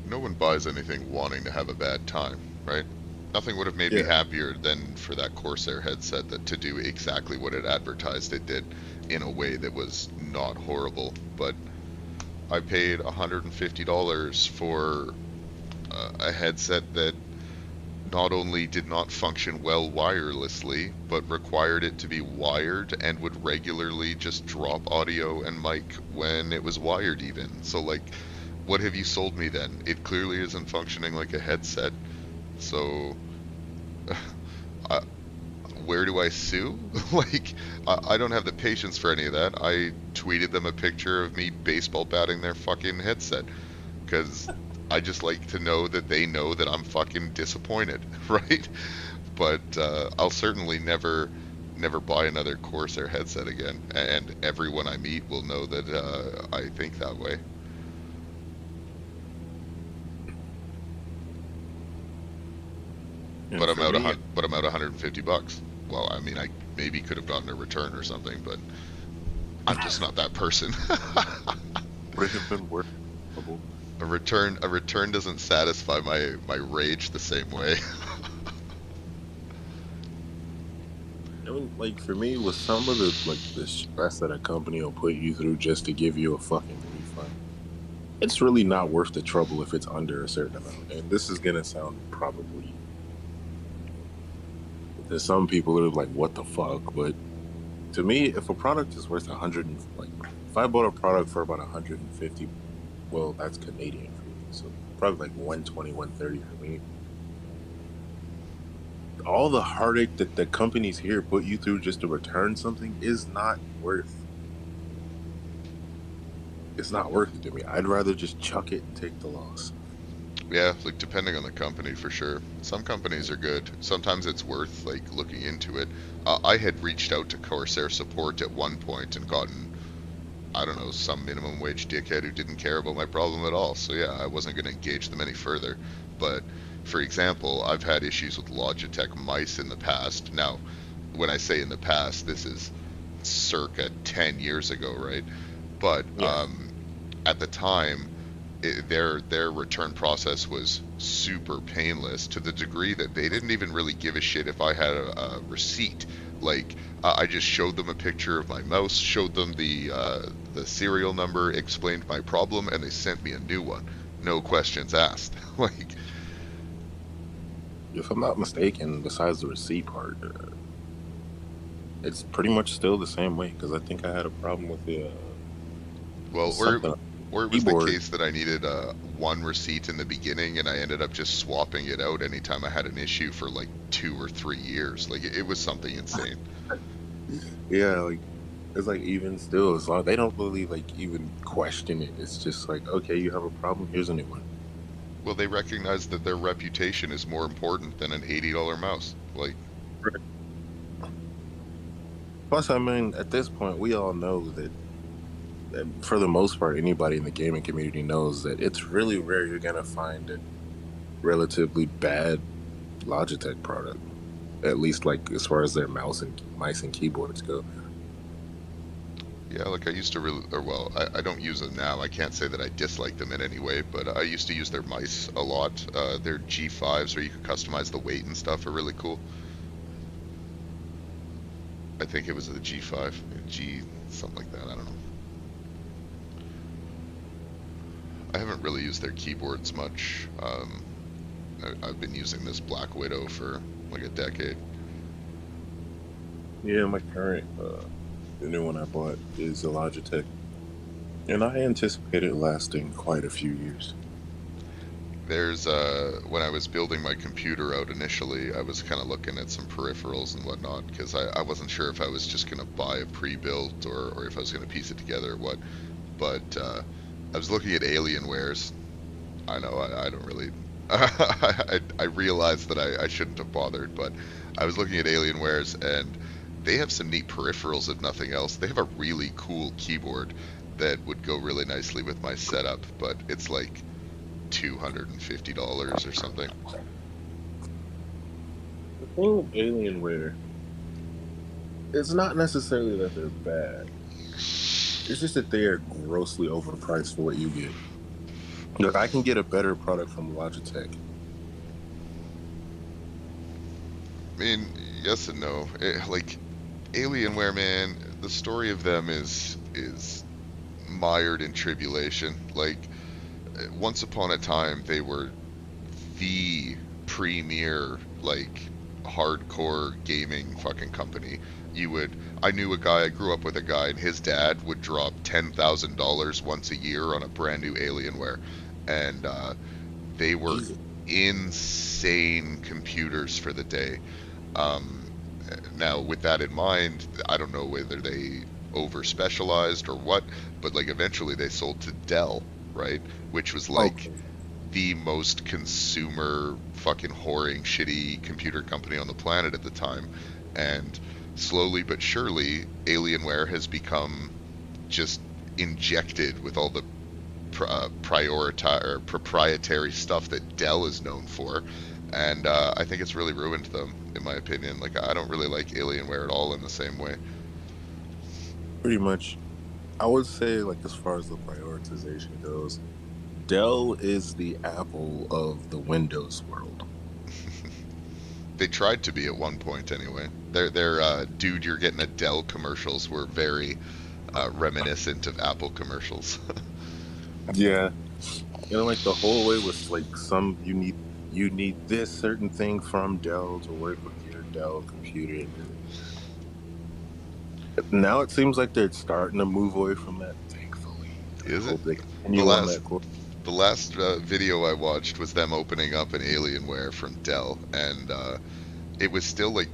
No one buys anything wanting to have a bad time, right? Nothing would have made me Yeah. happier than for that Corsair headset that to do exactly what it advertised it did in a way that was not horrible. But I paid $150 for a headset that not only did not function well wirelessly, but required it to be wired and would regularly just drop audio and mic when it was wired even. So like, what have you sold me then? It clearly isn't functioning like a headset. So, uh, where do I sue? Like, I don't have the patience for any of that. I tweeted them a picture of me baseball batting their fucking headset because I just like to know that they know that I'm fucking disappointed, right? But I'll certainly never buy another Corsair headset again, and everyone I meet will know that I think that way. And for me, But I'm out $150. Well, I mean, I maybe could have gotten a return or something, but I'm just not that person. would have been worth trouble. A return doesn't satisfy my rage the same way. I mean, like for me, with some of the stress that a company will put you through just to give you a fucking refund, it's really not worth the trouble if it's under a certain amount. And this is gonna sound probably to some people that are like, "What the fuck?" But to me, if a product is worth 100 and like, if I bought a product for about 150, well, that's Canadian for me, so probably like 120, 130 for me. All the heartache that the companies here put you through just to return something is not worth. It's not worth it to me. I'd rather just chuck it and take the loss. Yeah, like depending on the company for sure. Some companies are good. Sometimes it's worth like looking into it. I had reached out to Corsair support at one point and gotten, I don't know, some minimum wage dickhead who didn't care about my problem at all. So yeah, I wasn't going to engage them any further. But for example, I've had issues with Logitech mice in the past. Now, when I say in the past, this is circa 10 years ago, right? But Yeah. at the time, their return process was super painless to the degree that they didn't even really give a shit if I had a receipt. Like I just showed them a picture of my mouse, showed them the serial number, explained my problem, and they sent me a new one. No questions asked. Like, If I'm not mistaken, besides the receipt part, it's pretty much still the same way because I think I had a problem with the well, something. Or it was the Keyboard. case that I needed one receipt in the beginning and I ended up just swapping it out anytime I had an issue for like 2 or 3 years. Like it was something insane. Yeah, like it's like even still, as long they don't really like even question it. It's just like, okay, you have a problem. Here's a new one. Well, they recognize that their reputation is more important than an $80 mouse. Like, Right. Plus, I mean, at this point, we all know that for the most part, anybody in the gaming community knows that it's really rare you're gonna find a relatively bad Logitech product. At least, like as far as their mice and keyboards go. yeah, like I used to really, or well, I don't use them now. I can't say that I dislike them in any way, but I used to use their mice a lot. Their G5s, where you could customize the weight and stuff, are really cool. I think it was the G5, G something like that. I don't know. I haven't really used their keyboards much. I've been using this Black Widow for like a decade. Yeah, my current, the new one I bought is a Logitech, and I anticipate it lasting quite a few years. There's when I was building my computer out initially, I was kind of looking at some peripherals and whatnot because I wasn't sure if I was just gonna buy a pre-built or if I was gonna piece it together or what. But I was looking at Alienwares. I know I don't really. I realized that I shouldn't have bothered, but I was looking at Alienwares and they have some neat peripherals if nothing else. They have a really cool keyboard that would go really nicely with my setup, but it's like $250 or something. The thing with Alienware, it's not necessarily that they're bad. It's just that they are grossly overpriced for what you get. Look, I can get a better product from Logitech. I mean, yes and no. Like Alienware, man, the story of them is mired in tribulation. Like once upon a time, they were the premier like hardcore gaming fucking company. You would I knew a guy, I grew up with a guy and his dad would drop $10,000 once a year on a brand new Alienware and they were Jesus. insane computers for the day. Um, Now with that in mind, I don't know whether they over specialized or what, but like eventually they sold to Dell, right? Which was like Okay. the most consumer fucking whoring shitty computer company on the planet at the time. And slowly but surely, Alienware has become just injected with all the or proprietary stuff that Dell is known for. And I think it's really ruined them, in my opinion. Like, I don't really like Alienware at all in the same way. Pretty much. I would say, like, as far as the prioritization goes, Dell is the Apple of the Windows world. They tried to be at one point, anyway. Their dude, you're getting a Dell commercials were very reminiscent of Apple commercials. Yeah. Like the whole way was like you need this certain thing from Dell to work with your Dell computer. Now it seems like they're starting to move away from that, thankfully. I Is it? hope they The continue on last that course. the last video I watched was them opening up an Alienware from Dell, and it was still like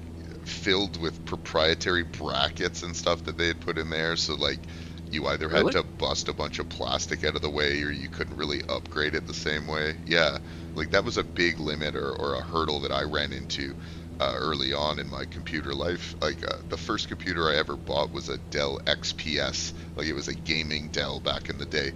filled with proprietary brackets and stuff that they had put in there. So like you either had Really? to bust a bunch of plastic out of the way or you couldn't really upgrade it the same way. Yeah, like that was a big limit or a hurdle that I ran into early on in my computer life. Like the first computer I ever bought was a Dell XPS. Like it was a gaming Dell back in the day.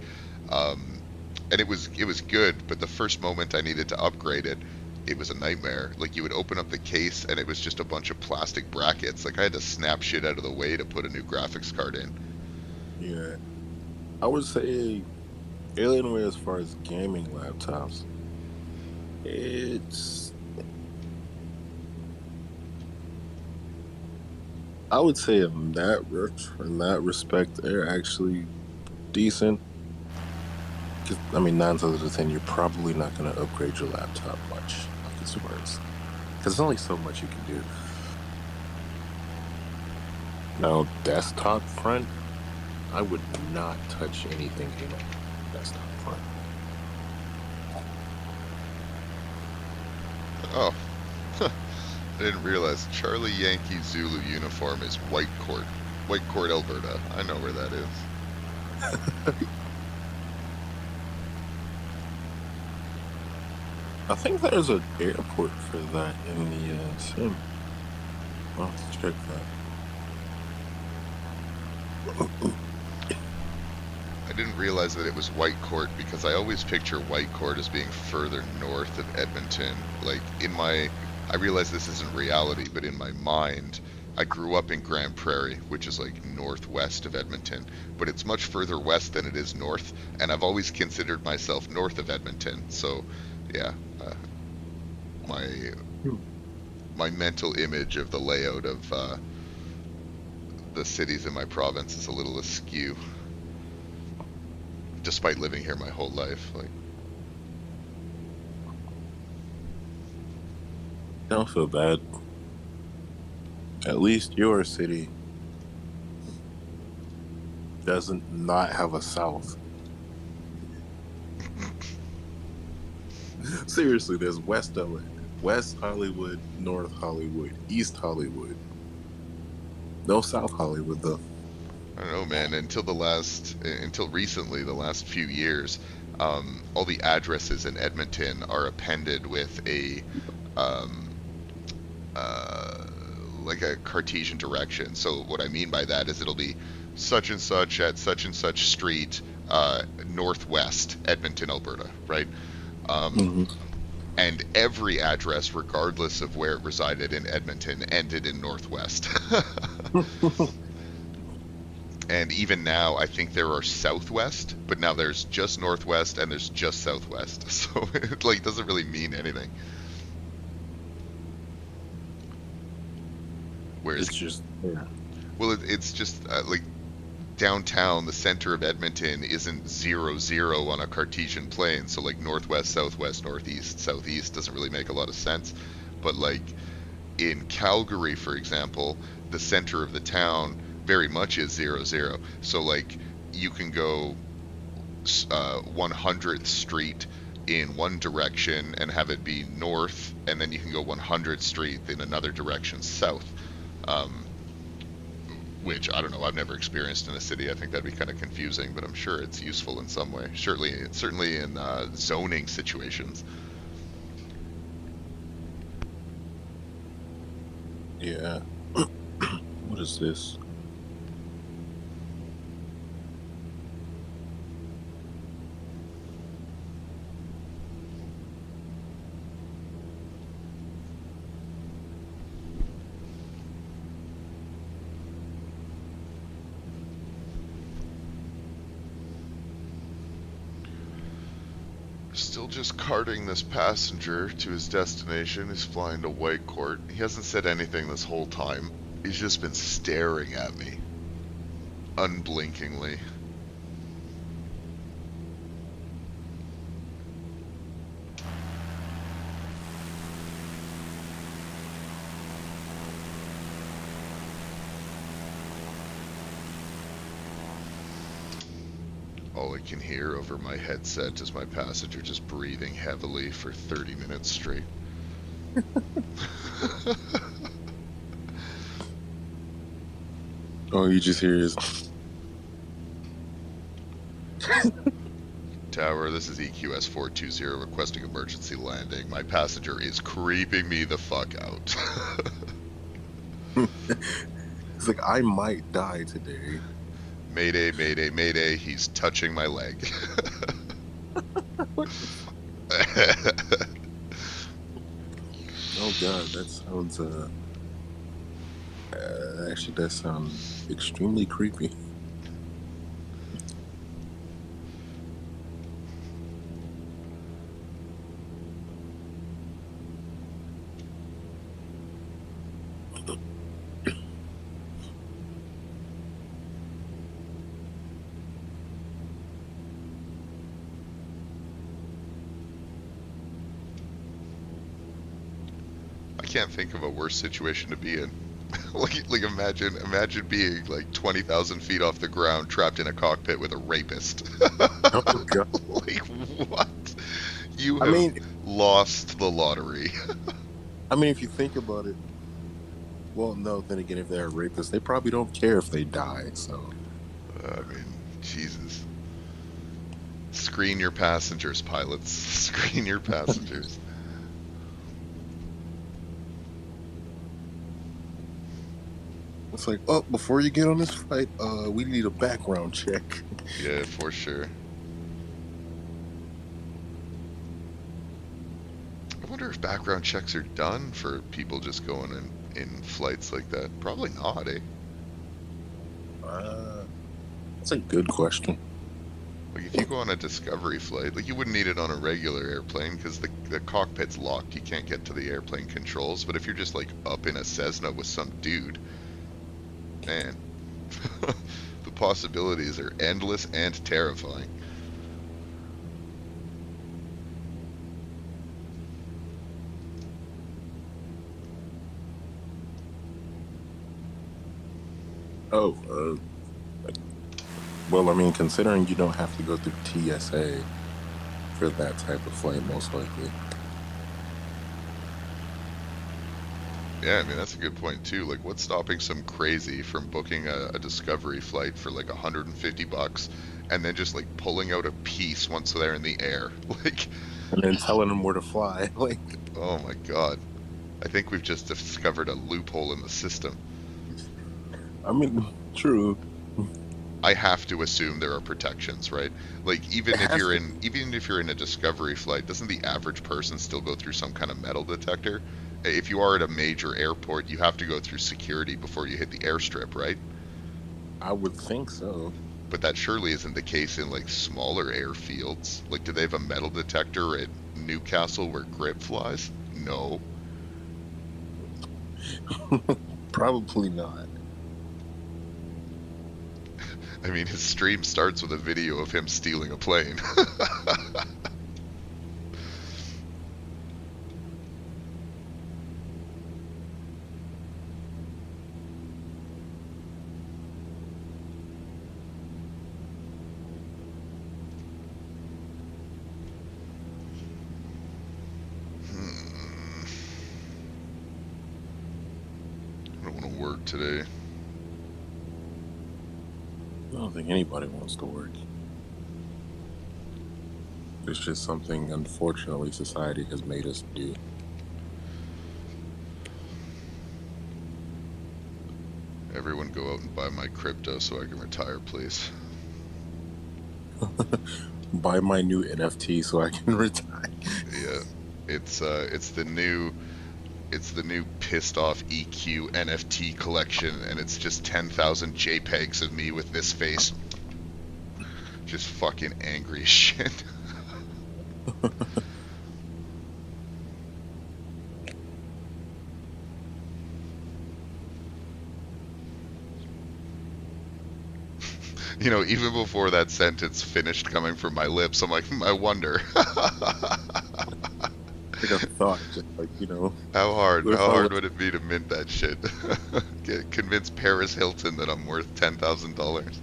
Um, and it was good, but the first moment I needed to upgrade it, it was a nightmare. Like you would open up the case and it was just a bunch of plastic brackets. Like I had to snap shit out of the way to put a new graphics card in. Yeah. I would say Alienware as far as gaming laptops, it's I would say in that respect they're actually decent. 'Cause, I mean, 9 times out of 10, you're probably not going to upgrade your laptop much, like as far as because there's only so much you can do. Now, desktop front, I would not touch anything gaming. That's not fun. Oh, I didn't realize Charlie Yankee Zulu uniform is White Court. White Court, Alberta. I know where that is. I think there's an airport for that in the sim. I'll have to check that. I didn't realize that it was White Court because I always picture White Court as being further north of Edmonton. Like I realize this isn't reality, but in my mind, I grew up in Grand Prairie, which is like northwest of Edmonton, but it's much further west than it is north, and I've always considered myself north of Edmonton. So, yeah, my my mental image of the layout of the cities in my province is a little askew, despite living here my whole life. Like, Don't feel bad. At least your city doesn't not have a south. Seriously, there's West LA, West Hollywood, North Hollywood, East Hollywood. No South Hollywood though. I don't know, man. Until recently, the last few years, all the addresses in Edmonton are appended with a um, like a Cartesian direction. So what I mean by that is it'll be such and such at such and such street, northwest Edmonton, Alberta, right? Um, Mm-hmm. and every address, regardless of where it resided in Edmonton, ended in northwest. And even now, I think there are southwest, but now there's just northwest and there's just southwest. So it like doesn't really mean anything. Whereas, It's just yeah. well, it's just like downtown, the center of Edmonton isn't 0, 0 on a Cartesian plane. So like northwest, southwest, northeast, southeast doesn't really make a lot of sense. But like in Calgary, for example, the center of the town very much is 0, 0. So like you can go 100th Street in one direction and have it be north, and then you can go 100th Street in another direction south. Um, which I don't know. I've never experienced in a city. I think that'd be kind of confusing, but I'm sure it's useful in some way. Certainly in zoning situations. Yeah. What is this? Still just carting this passenger to his destination. He's flying to White Court. He hasn't said anything this whole time. He's just been staring at me, unblinkingly. All I can hear over my headset is my passenger just breathing heavily for 30 minutes straight. Oh, you just hear his. Tower, this is EQS 420 requesting emergency landing. My passenger is creeping me the fuck out. It's like I might die today. Mayday, mayday, mayday, he's touching my leg. Oh god, that sounds actually that sounds extremely creepy. I can't think of a worse situation to be in. Like imagine being like 20,000 feet off the ground, trapped in a cockpit with a rapist. Oh god. Like what? You I have mean, lost the lottery. if you think about it, well, no. Then again, if they're a rapist, they probably don't care if they die. So I mean, Jesus. Screen your passengers, pilots. Screen your passengers. it's like, oh, before you get on this flight, we need a background check. Yeah, for sure. I wonder if background checks are done for people just going in flights like that. Probably not, eh? Uh, that's a good question. Like if you go on a discovery flight, like you wouldn't need it on a regular airplane because the cockpit's locked. You can't get to the airplane controls. But if you're just like up in a Cessna with some dude, man, the possibilities are endless and terrifying. Oh, well, considering you don't have to go through TSA for that type of flight, most likely. Yeah, I mean that's a good point too. Like, what's stopping some crazy from booking a discovery flight for like $150 and then just like pulling out a piece once they're in the air? Like, And then telling them where to fly. Like, oh my God. I think we've just discovered a loophole in the system. true. I have to assume there are protections, right? Like even if you're in a discovery flight, doesn't the average person still go through some kind of metal detector? If you are at a major airport, you have to go through security before you hit the airstrip, right? I would think so. But that surely isn't the case in like smaller airfields. Like, do they have a metal detector at Newcastle where Grip flies? No. Probably not. I mean, his stream starts with a video of him stealing a plane. I don't want to work today. I don't think anybody wants to work. It's just something, unfortunately, society has made us do. Everyone go out and buy my crypto so I can retire, please. Buy my new NFT so I can retire. Yeah, it's the new pissed off EQ NFT collection, and it's just 10,000 JPEGs of me with this face, just fucking angry as shit. You know, even before that sentence finished coming from my lips, I'm like, I wonder. Like a thought, just like, How hard? what if How I hard was. would it be to mint that shit? Convince Paris Hilton that I'm worth $10,000.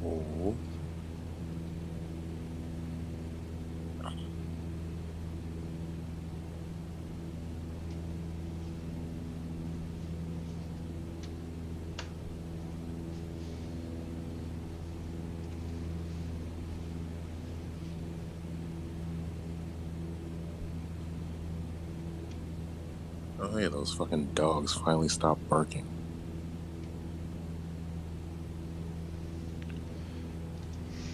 Oh. Oh yeah, those fucking dogs finally stopped barking.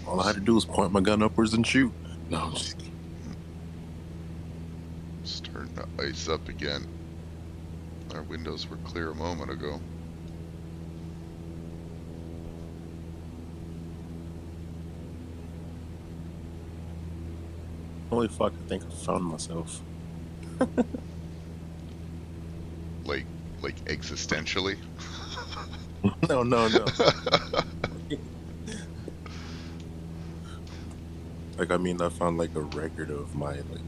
All I had to do was point my gun upwards and shoot. No, I'm just kidding. Starting to ice up again. Our windows were clear a moment ago. Holy fuck, I think I found myself. Like, like existentially. No, no, no. Like, I mean, I found like a record of my like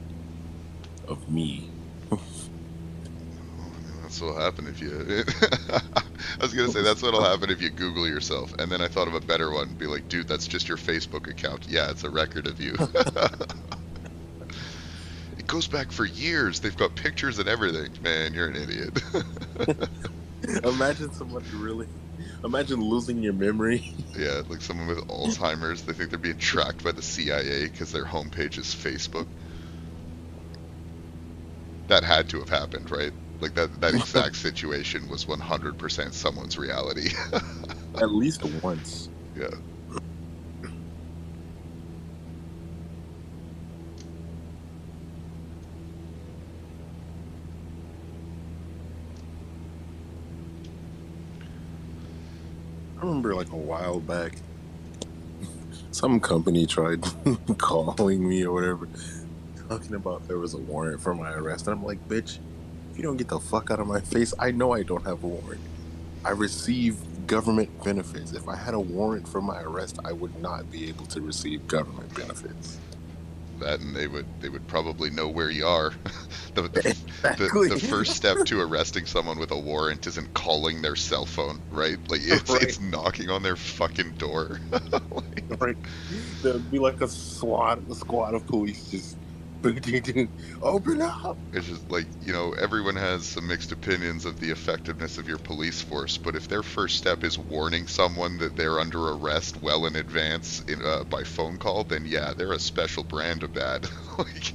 of me. That's what'll happen if you. I was gonna say that's what'll happen if you Google yourself, and then I thought of a better one. Be like, dude, that's just your Facebook account. Yeah, it's a record of you. It goes back for years. They've got pictures and everything. Man, you're an idiot. Imagine somebody really. Imagine losing your memory. Yeah, like someone with Alzheimer's. They think they're being tracked by the CIA because their homepage is Facebook. That had to have happened, right? Like that exact situation was 100% someone's reality. At least once. Yeah. I remember like a while back, some company tried calling me or whatever, talking about there was a warrant for my arrest. And I'm like, bitch, if you don't get the fuck out of my face, I know I don't have a warrant. I receive government benefits. If I had a warrant for my arrest, I would not be able to receive government benefits. That, and they would probably know where you are. Exactly. The first step to arresting someone with a warrant isn't calling their cell phone, right? Like it's Right. it's knocking on their fucking door. Like, Right. There'd be like a squad of police just open up. it's just like, everyone has some mixed opinions of the effectiveness of your police force, but if their first step is warning someone that they're under arrest well in advance by phone call, then yeah, they're a special brand of bad. Like,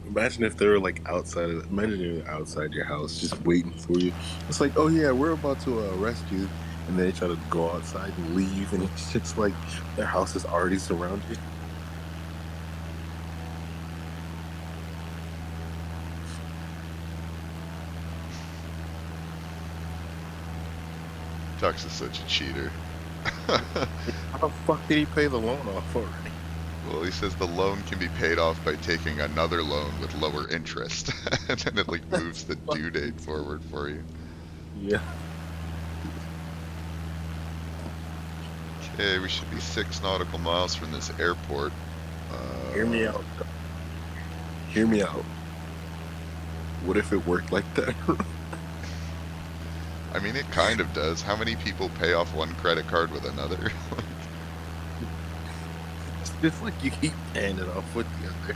Imagine if they were like imagine they were outside your house just waiting for you. It's like, oh yeah, we're about to arrest you. And they try to go outside and leave. And it's just like their house is already surrounded. Tux is such a cheater. How the fuck did he pay the loan off already? Well, he says the loan can be paid off by taking another loan with lower interest, and then it like moves the due date forward for you. Yeah. Okay, we should be 6 nautical miles from this airport. Hear me out. Hear me out. What if it worked like that? I mean, it kind of does. How many people pay off one credit card with another? It's just like you keep paying it off with the other.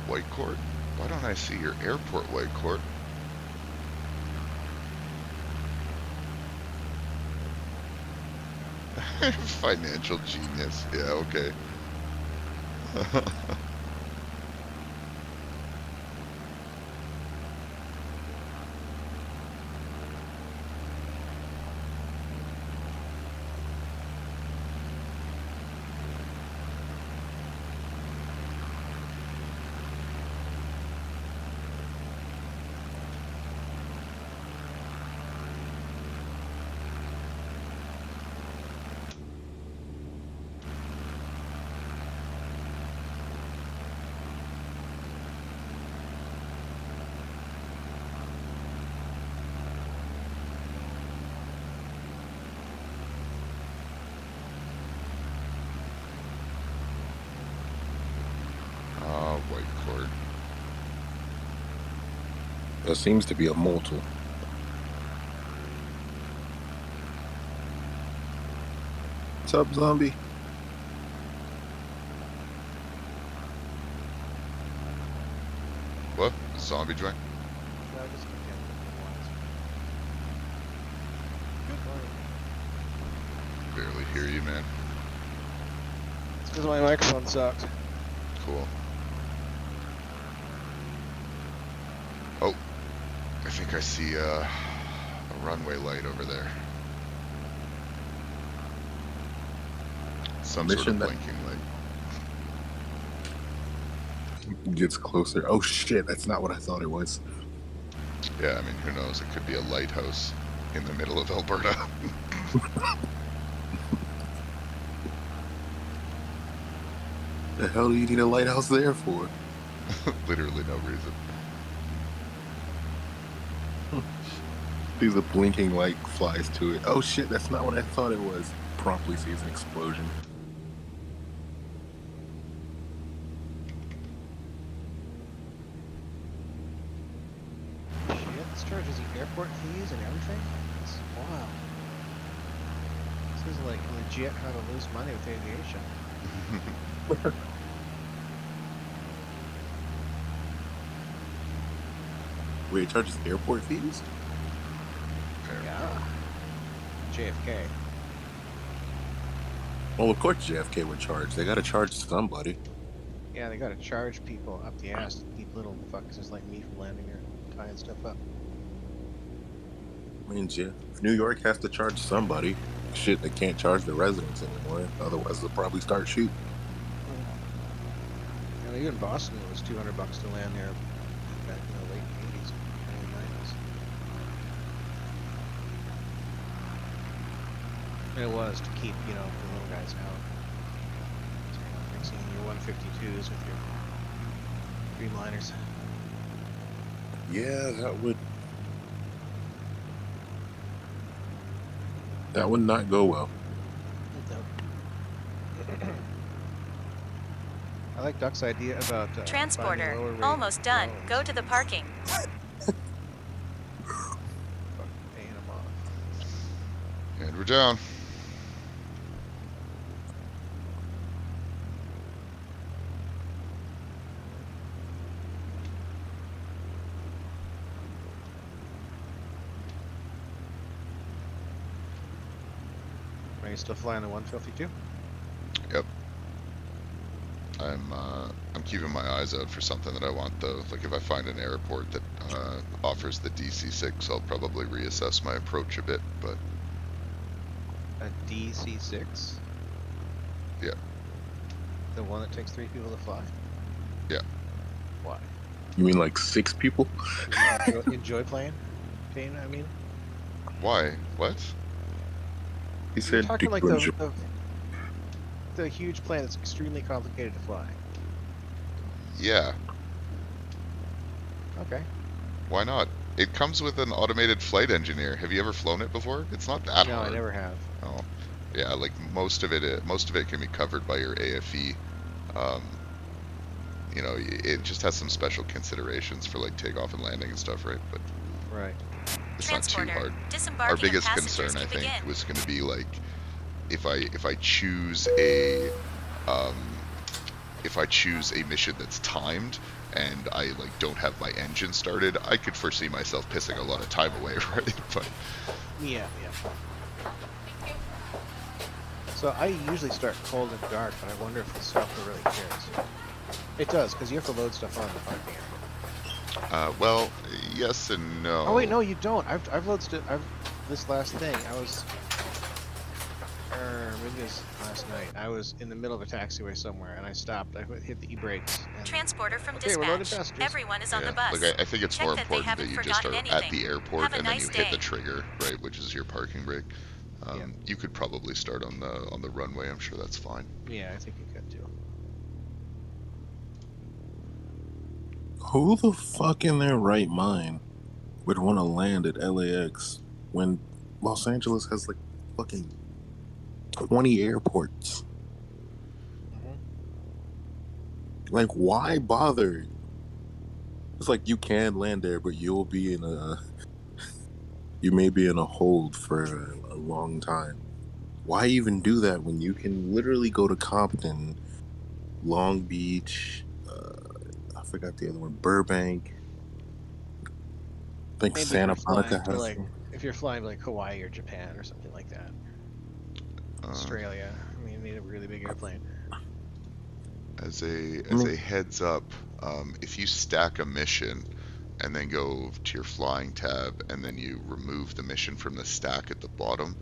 White Court? Why don't I see your airport White Court? Financial genius. Yeah, okay. White Court. There seems to be a multiple. What's up, zombie? What? Zombie joint? No, I just keep getting the ones. Good morning. Barely hear you, man. It's because my microphone sucked. Cool. Oh, I think I see a runway light over there. Some sort of Mission that- blinking light. Gets closer. Oh shit, that's not what I thought it was. Yeah, I mean, who knows? It could be a lighthouse in the middle of Alberta. The hell do you need a lighthouse there for? Literally no reason. Sees a blinking light, flies to it. Oh shit, that's not what I thought it was. Promptly sees an explosion. Shit, this charges you airport fees and everything? It's wild. This is like legit how to lose money with aviation. Wait, it charges airport fees? Yeah. JFK. Well, of course JFK would charge. They gotta charge somebody. Yeah, they gotta charge people up the ass to keep little fuckers like me from landing there, tying stuff up. I mean, yeah, if New York has to charge somebody, shit, they can't charge the residents anymore. Otherwise, they'll probably start shooting. And even Boston, it was $200 to land there back in the late 80s, early 90s. And it was to keep, the little guys out. So, mixing your 152s with your Dreamliners. Yeah, that would not go well. I like Duck's idea about Transporter, finding lower rate almost done. loans. Go to the parking. Fucking paying them off. And we're down. Are you still flying the 152? Yep. I'm keeping my eyes out for something that I want though. Like if I find an airport that offers the DC-6, I'll probably reassess my approach a bit. But A DC-6? yeah, The one that takes 3 people to fly? yeah. Why? You mean like 6 people? Enjoy playing? Kane, I mean? Why? What? He You're said, talking "Do like you the, enjoy-" the huge plane that's extremely complicated to fly. Yeah. Okay. Why not? It comes with an automated flight engineer. Have you ever flown it before? It's not that No, hard. I never have. Oh, yeah. Like most of it can be covered by your AFE. Um, it just has some special considerations for like takeoff and landing and stuff, right? But Right. it's not too Transporter, hard. disembarking Our of biggest passengers concern, I to think, begin. was going to be like if I choose a mission that's timed and I like don't have my engine started, I could foresee myself pissing a lot of time away, right? But Yeah. So I usually start cold and dark, but I wonder if the software really cares. It does, because you have to load stuff on the parking area. well, yes and no. Oh wait, no, you don't. I've loaded. This last thing. I was. Maybe it was last night. I was in the middle of a taxiway somewhere, and I stopped. I hit the e-brakes. And, Transporter from okay, we're loaded dispatch. passengers. Everyone is on Yeah, the bus. like I think it's Check more that they important that haven't you just are forgotten at anything. the airport Have a and then nice you hit the day. trigger, right, which is your parking brake. Yeah. You could probably start on the runway. I'm sure that's fine. Yeah, I think you could too. Who the fuck in their right mind would want to land at LAX when Los Angeles has like fucking 20 airports? Like, why bother? It's like you can land there, but you may be in a hold for a long time. Why even do that when you can literally go to Compton, Long Beach, I forgot the other one, Burbank. I think Maybe Santa if you're Monica flying to has like, one. if you're flying to like Hawaii or Japan or something like that. Australia. I mean, you need a really big airplane. As a heads up, if you stack a mission and then go to your flying tab and then you remove the mission from the stack at the bottom,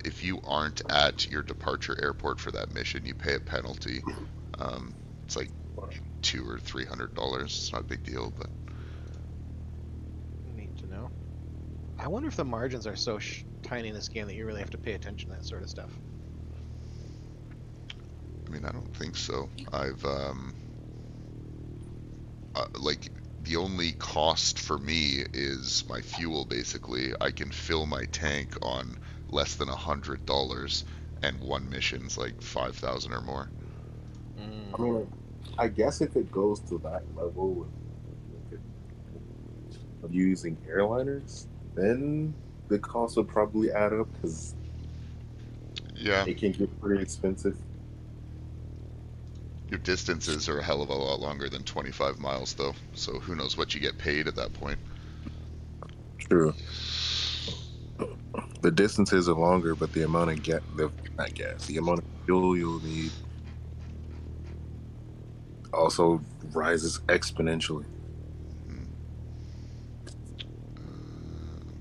if you aren't at your departure airport for that mission, you pay a penalty. It's like $200 or $300. It's not a big deal, but Yeah. I wonder if the margins are so tiny in this game that you really have to pay attention to that sort of stuff. I mean, I don't think so. I've like the only cost for me is my fuel. Basically, I can fill my tank on less than $100, and one mission's like 5,000 or more. I mean, I guess if it goes to that level of using airliners, then the cost would probably add up because Yeah, it can get pretty expensive. your distances are a hell of a lot longer than 25 miles, though. So who knows what you get paid at that point? True. The distances are longer, but the amount of the amount of fuel you'll need also rises exponentially.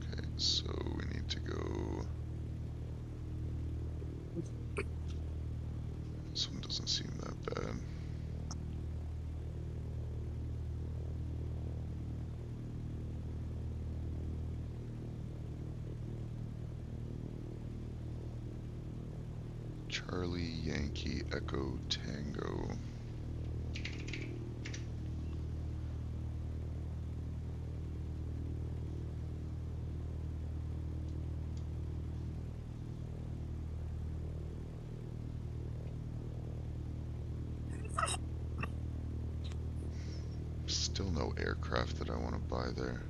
Okay, so we need to go. This one doesn't seem that bad. Charlie Yankee Echo Tango. Still no aircraft that I want to buy there.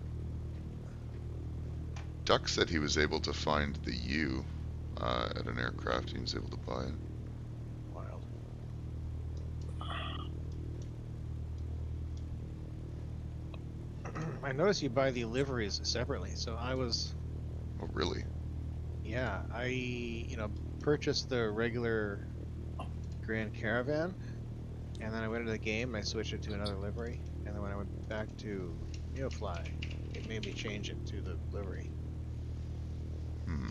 Duck said he was able to find the U at an aircraft. He was able to buy it. Wild. I noticed you buy the liveries separately, so I was, Oh, really? yeah, I purchased the regular Grand Caravan, and then I went into the game and I switched it to another livery, and then when I went back to NeoFly, it made me change it to the livery. Hmm.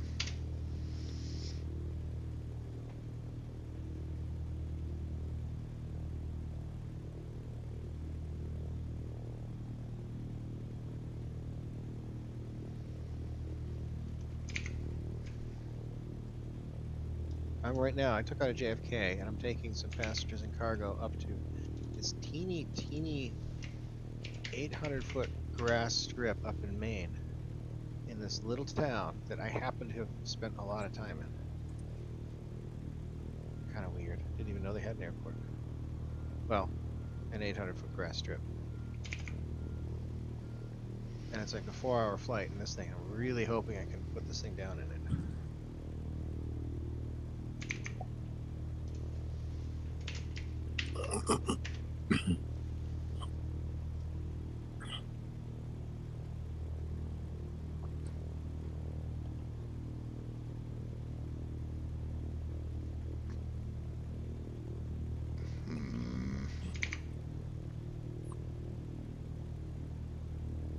Right now, I took out a JFK, and I'm taking some passengers and cargo up to this teeny 800-foot grass strip up in Maine, in this little town that I happen to have spent a lot of time in. Kind of weird. Didn't even know they had an airport. Well, an 800-foot grass strip. And it's like a 4-hour flight in this thing. I'm really hoping I can put this thing down in it. Hmm.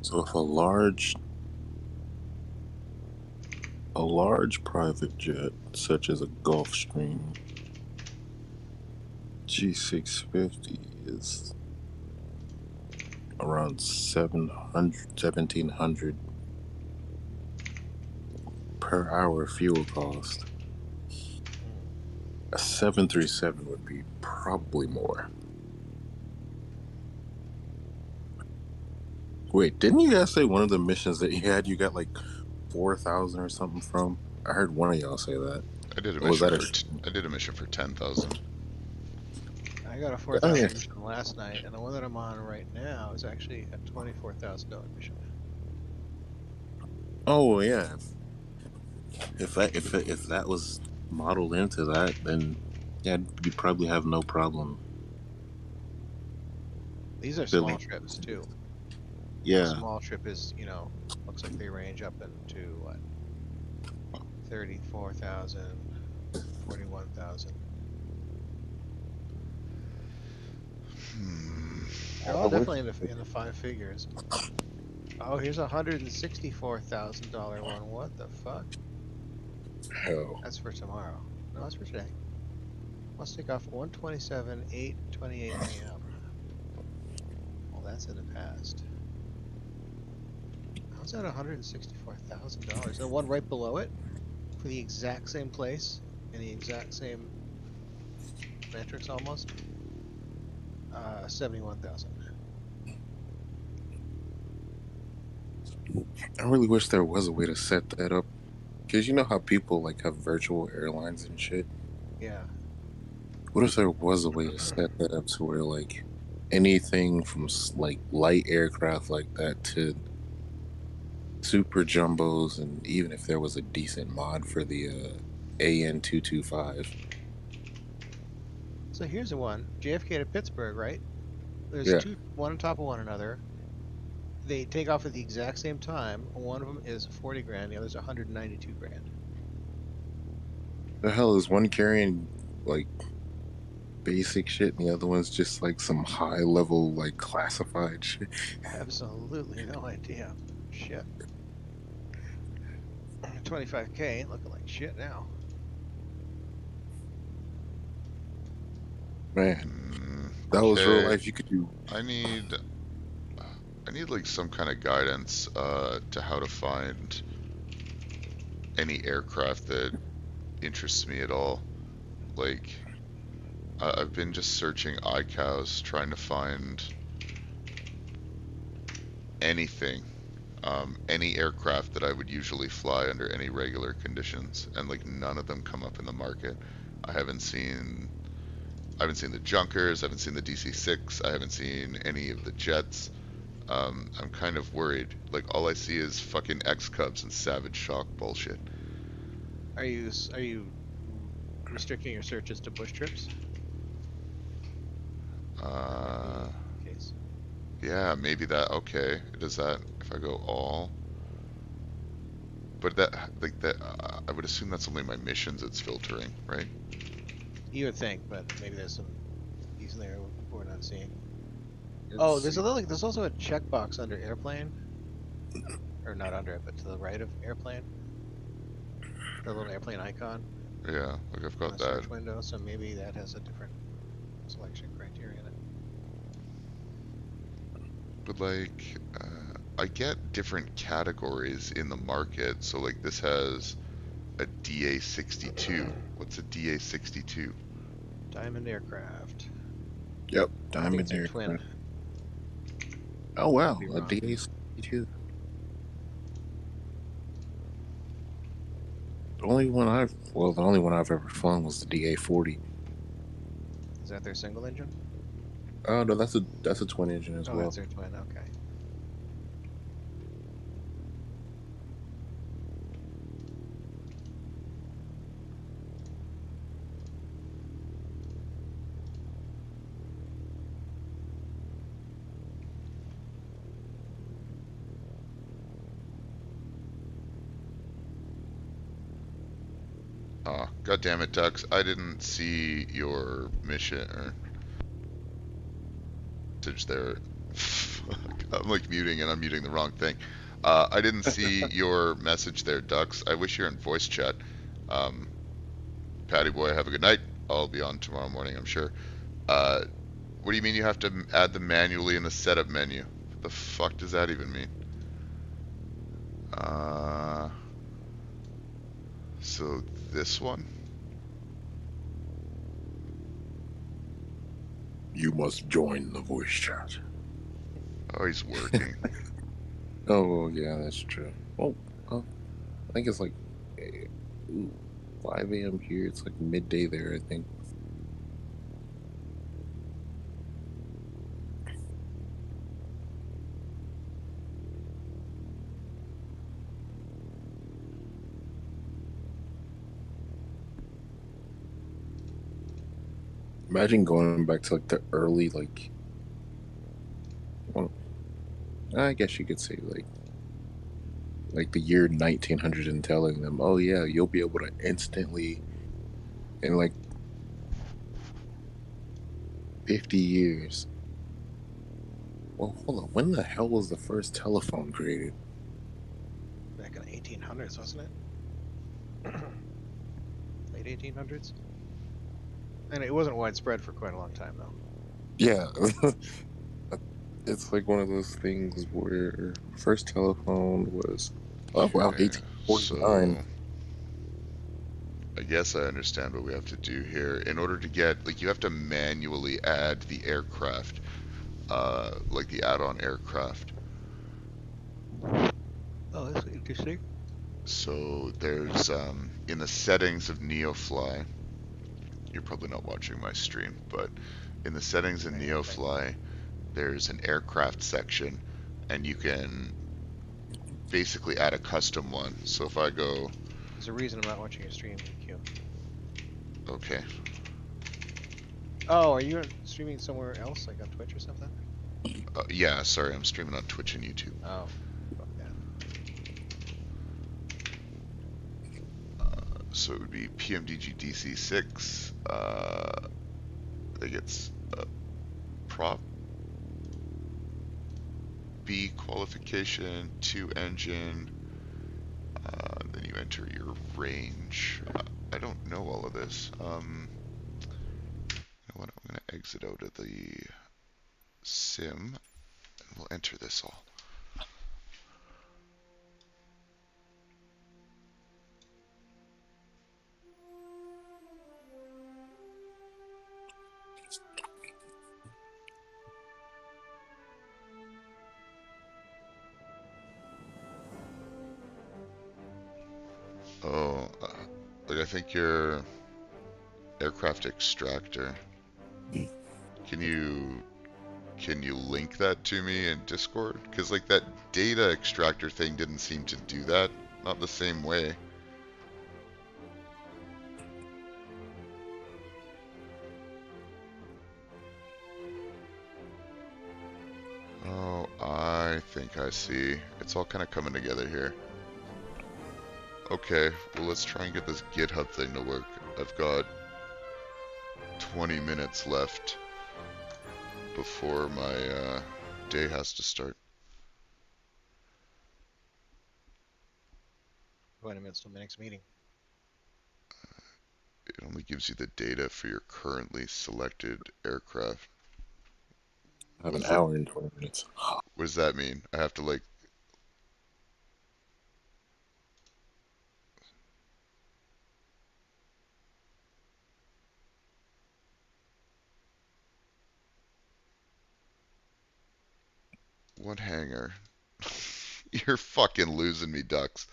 So if a large private jet, such as a Gulfstream G650, is around 1,700 per hour fuel cost, a 737 would be probably more. Wait, didn't you guys say one of the missions that you had you got like 4,000 or something from? I heard one of y'all say that. I did a Or was mission that for I did a mission for 10,000. I got a Oh, yeah. 4,000 mission last night, and the one that I'm on right now is actually a $24,000 mission. Oh yeah. If that was modeled into that, then yeah, you'd probably have no problem. These are Billy. small trips too. A Yeah. small trip is, looks like they range up into what? 34,000, 41,000. Hmm. They're all definitely in the five figures. Oh, here's a $164,000 one. What the fuck? Hell. That's for tomorrow. No, that's for today. Let's take off 127/8/28 a.m. Well, that's in the past. How's that $164,000? The one right below it, for the exact same place and the exact same metrics almost. 71,000. I really wish there was a way to set that up. Because you know how people like have virtual airlines and shit? Yeah. What if there was a way to set that up to where like anything from like light aircraft like that to super jumbos, and even if there was a decent mod for the AN 225. So here's the one. JFK to Pittsburgh, right? There's Yeah. two, one on top of one another. They take off at the exact same time. One of them is 40 grand, the other's 192 grand. The hell is one carrying like basic shit and the other one's just like some high level like classified shit? Absolutely no idea. Shit. 25K ain't looking like shit now. Man, that was real Okay, life. You could do. I need like some kind of guidance to how to find any aircraft that interests me at all. Like, I've been just searching iCows, trying to find anything, any aircraft that I would usually fly under any regular conditions, and like none of them come up in the market. I haven't seen the Junkers, I haven't seen the DC-6, I haven't seen any of the jets. I'm kind of worried. Like, all I see is fucking X-Cubs and Savage Shock bullshit. Are you restricting your searches to bush trips? Case. Yeah, maybe that. Okay, does that if I go all? But that, like that, I would assume that's only my missions it's filtering, right? You would think, but maybe there's some keys in there we're not seeing. Let's Oh, there's see. there's also a checkbox under airplane, or not under it, but to the right of airplane. The little airplane icon Yeah, like I've on got the that. search window, so maybe that has a different selection criteria in it. But like, I get different categories in the market. So like this has a DA62. What's a DA62? Diamond aircraft. Yep, I think Diamond it's your twin. aircraft. Oh wow, Could be a wrong. DA-62. The only one I've ever flown was the DA-40. Is that their single engine? Oh no, that's a twin engine as Oh, well. that's their twin. Okay. Oh, God damn it, Dux. I didn't see your mission or message there. I'm like muting and I'm muting the wrong thing. I didn't see your message there, Dux. I wish you're in voice chat. Patty boy, have a good night. I'll be on tomorrow morning, I'm sure. What do you mean you have to add them manually in the setup menu? What the fuck does that even mean? So this one? You must join the voice chat. Oh, he's working. Oh yeah, that's true. Oh, I think it's like 5 a.m. here. It's like midday there, I think. Imagine going back to like the early well, I guess you could say like the year 1900 and telling them, oh yeah, you'll be able to instantly in like 50 years. Well, hold on. When the hell was the first telephone created? Back in the 1800s, wasn't it? Late 1800s? And it wasn't widespread for quite a long time, though. Yeah. It's like one of those things where first telephone was, oh wow, Okay, 1849. so I guess I understand what we have to do here. In order to get, like, you have to manually add the aircraft, like the add-on aircraft. Oh, that's interesting. So there's, in the settings of NeoFly, you're probably not watching my stream, but in the settings in I am, thank you. NeoFly, there's an aircraft section, and you can basically add a custom one. So if I go, There's a reason I'm not watching your stream, Q. okay, Oh, are you streaming somewhere else, like on Twitch or something? yeah, sorry, I'm streaming on Twitch and YouTube. Oh, fuck that. So it would be PMDG DC6. I think it's Prop B qualification, 2 engine. Then you enter your range. I don't know all of this. You know what? I'm going to exit out of the sim and we'll enter this all. Oh, like I think your aircraft extractor. Can you link that to me in Discord? Because like that data extractor thing didn't seem to do that. Not the same way. Oh, I think I see. It's all kind of coming together here. Okay, well let's try and get this GitHub thing to work. I've got 20 minutes left before my day has to start. 20 minutes till my next meeting. It only gives you the data for your currently selected aircraft. I have an What's the, hour and 20 minutes. what does that mean? I have to like, what hangar? You're fucking losing me, ducks.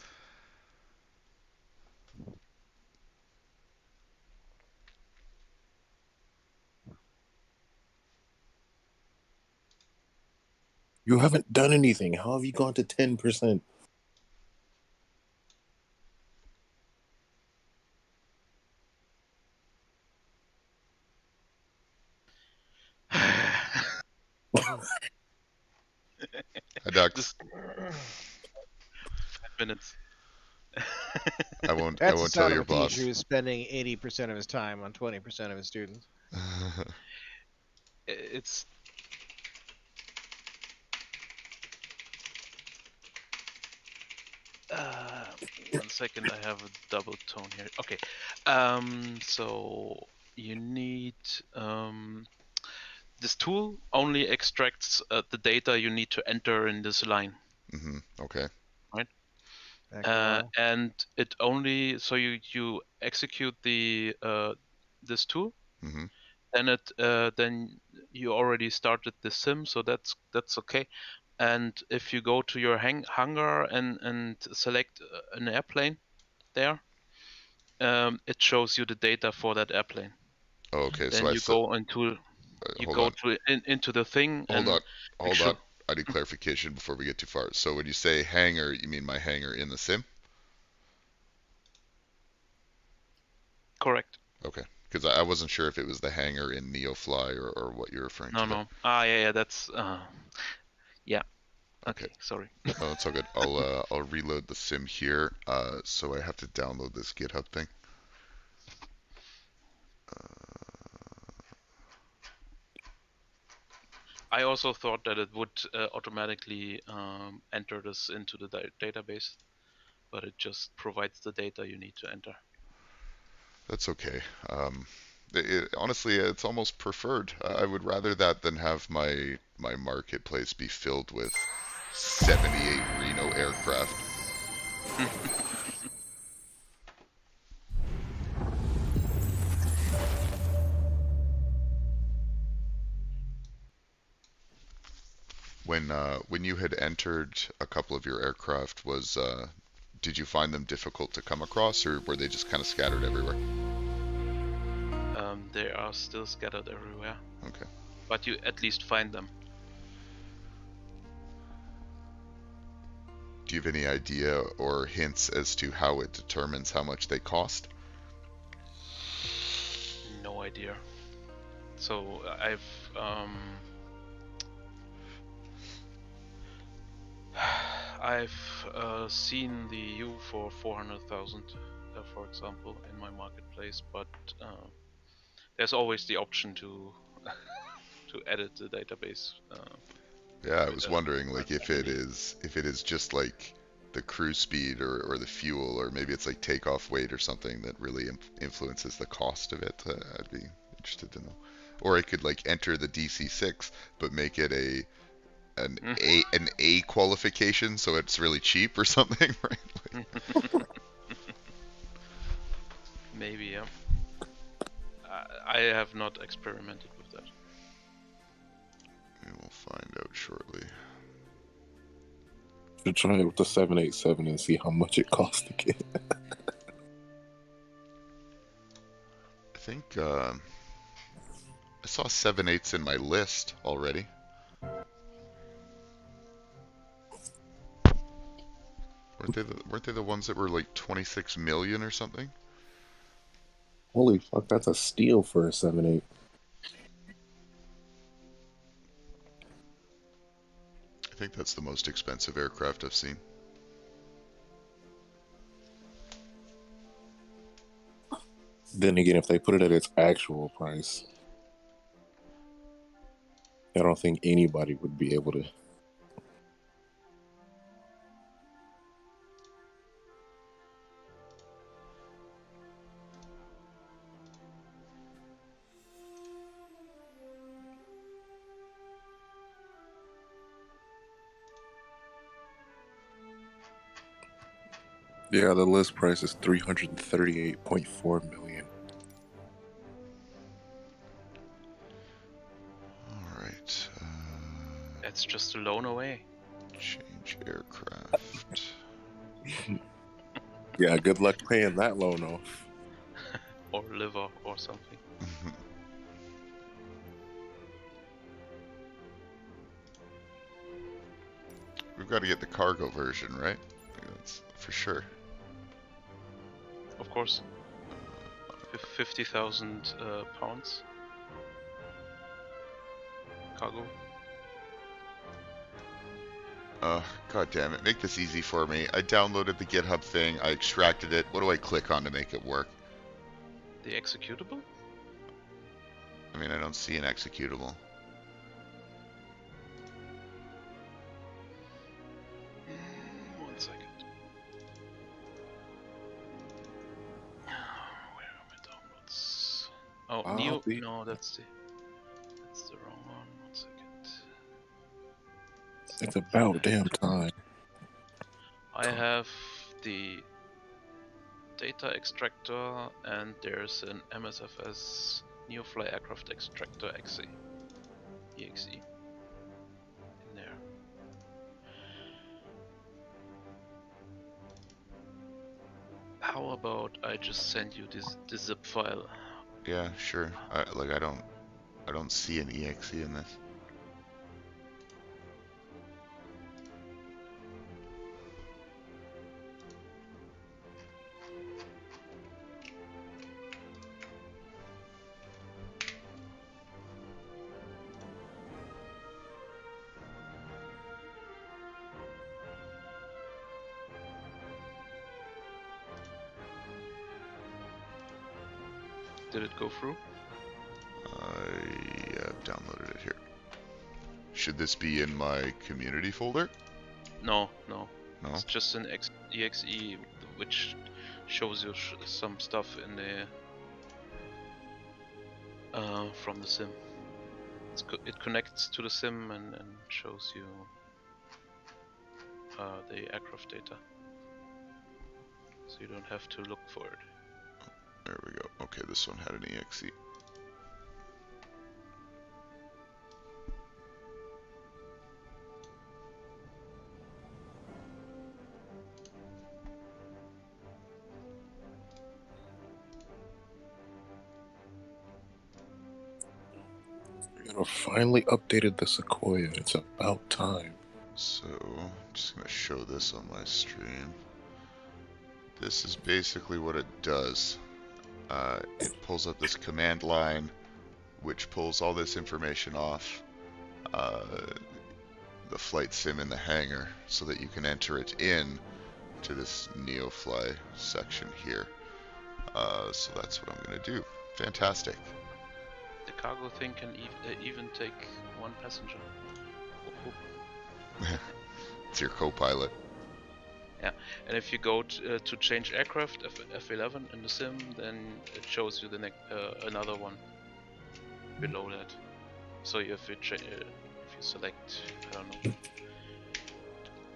You haven't done anything. How have you gone to 10%? Hi, ducks. Just 5 minutes. I That's the won't tell sound of your a teacher boss. who's spending 80% of his time on 20% of his students. It's uh, 1 second. I have a double tone here. Okay. So you need this tool only extracts the data you need to enter in this line, Okay. right? Back row. And it only so you execute the this tool, hmm then you already started the sim, so that's okay. And if you go to your hangar and select an airplane there, it shows you the data for that airplane. Oh, okay, so Then I you said, go into hold on, into the thing hold and on, make hold sure. on. I need clarification before we get too far. So when you say hangar, you mean my hangar in the sim? Correct. Okay, because I wasn't sure if it was the hangar in NeoFly or what you're referring No, to there. no. Yeah, that's yeah. Okay, Okay, sorry. no, it's all good. I'll reload the sim here. So I have to download this GitHub thing. I also thought that it would automatically enter this into the database, but it just provides the data you need to enter. That's okay. Honestly, it's almost preferred. I would rather that than have my marketplace be filled with 78 Reno aircraft. When you had entered a couple of your aircraft, did you find them difficult to come across, or were they just kind of scattered everywhere? They are still scattered everywhere, Okay. but you at least find them. Do you have any idea or hints as to how it determines how much they cost? No idea. So I've seen the U for 400,000, for example, in my marketplace, but there's always the option to to edit the database. Yeah, I was wondering, like, Manually. if it is just like the cruise speed or the fuel, or maybe it's like takeoff weight or something that really influences the cost of it. I'd be interested to know. Or I could like enter the DC6 but make it an A qualification, so it's really cheap or something, right? Maybe, yeah. I have not experimented with that. We will find out shortly. Should try it with the 787 and see how much it costs to get. I think I saw 7/8s in my list already. Weren't they the ones that were like 26 million or something? Holy fuck, that's a steal for a 7.8. I think that's the most expensive aircraft I've seen. Then again, if they put it at its actual price, I don't think anybody would be able to. Yeah, the list price is 338.4 million. All right. That's just a loan away. Change aircraft. Yeah, good luck paying that loan off. Or liver or something. We've got to get the cargo version, right? That's for sure. Of course. 50,000 pounds cargo. God damn it. Make this easy for me. I downloaded the GitHub thing. I extracted it. What do I click on to make it work? The executable? I mean, I don't see an executable. One second. Where are my downloads? Oh, No, that's the wrong one. 1 second. It's about damn time. I have the data extractor, and there's an MSFS NeoFly aircraft extractor exe in there. How about I just send you this zip file? Yeah, sure. I don't see an exe in this. Did it go through? I have downloaded it here. Should this be in my community folder? No. No? It's just an exe which shows you some stuff in the from the sim. It connects to the sim and shows you the aircraft data, so you don't have to look for it. There we go. Okay, this one had an EXE. You know, finally updated the Sequoia. It's about time. So, I'm just going to show this on my stream. This is basically what it does. It pulls up this command line, which pulls all this information off the flight sim in the hangar, so that you can enter it in to this NeoFly section here. So that's what I'm going to do. Fantastic. The cargo thing can even take one passenger. Oh. It's your co-pilot. Yeah, and if you go to change aircraft F11 in the sim, then it shows you the another one below that. So if you select, I don't know.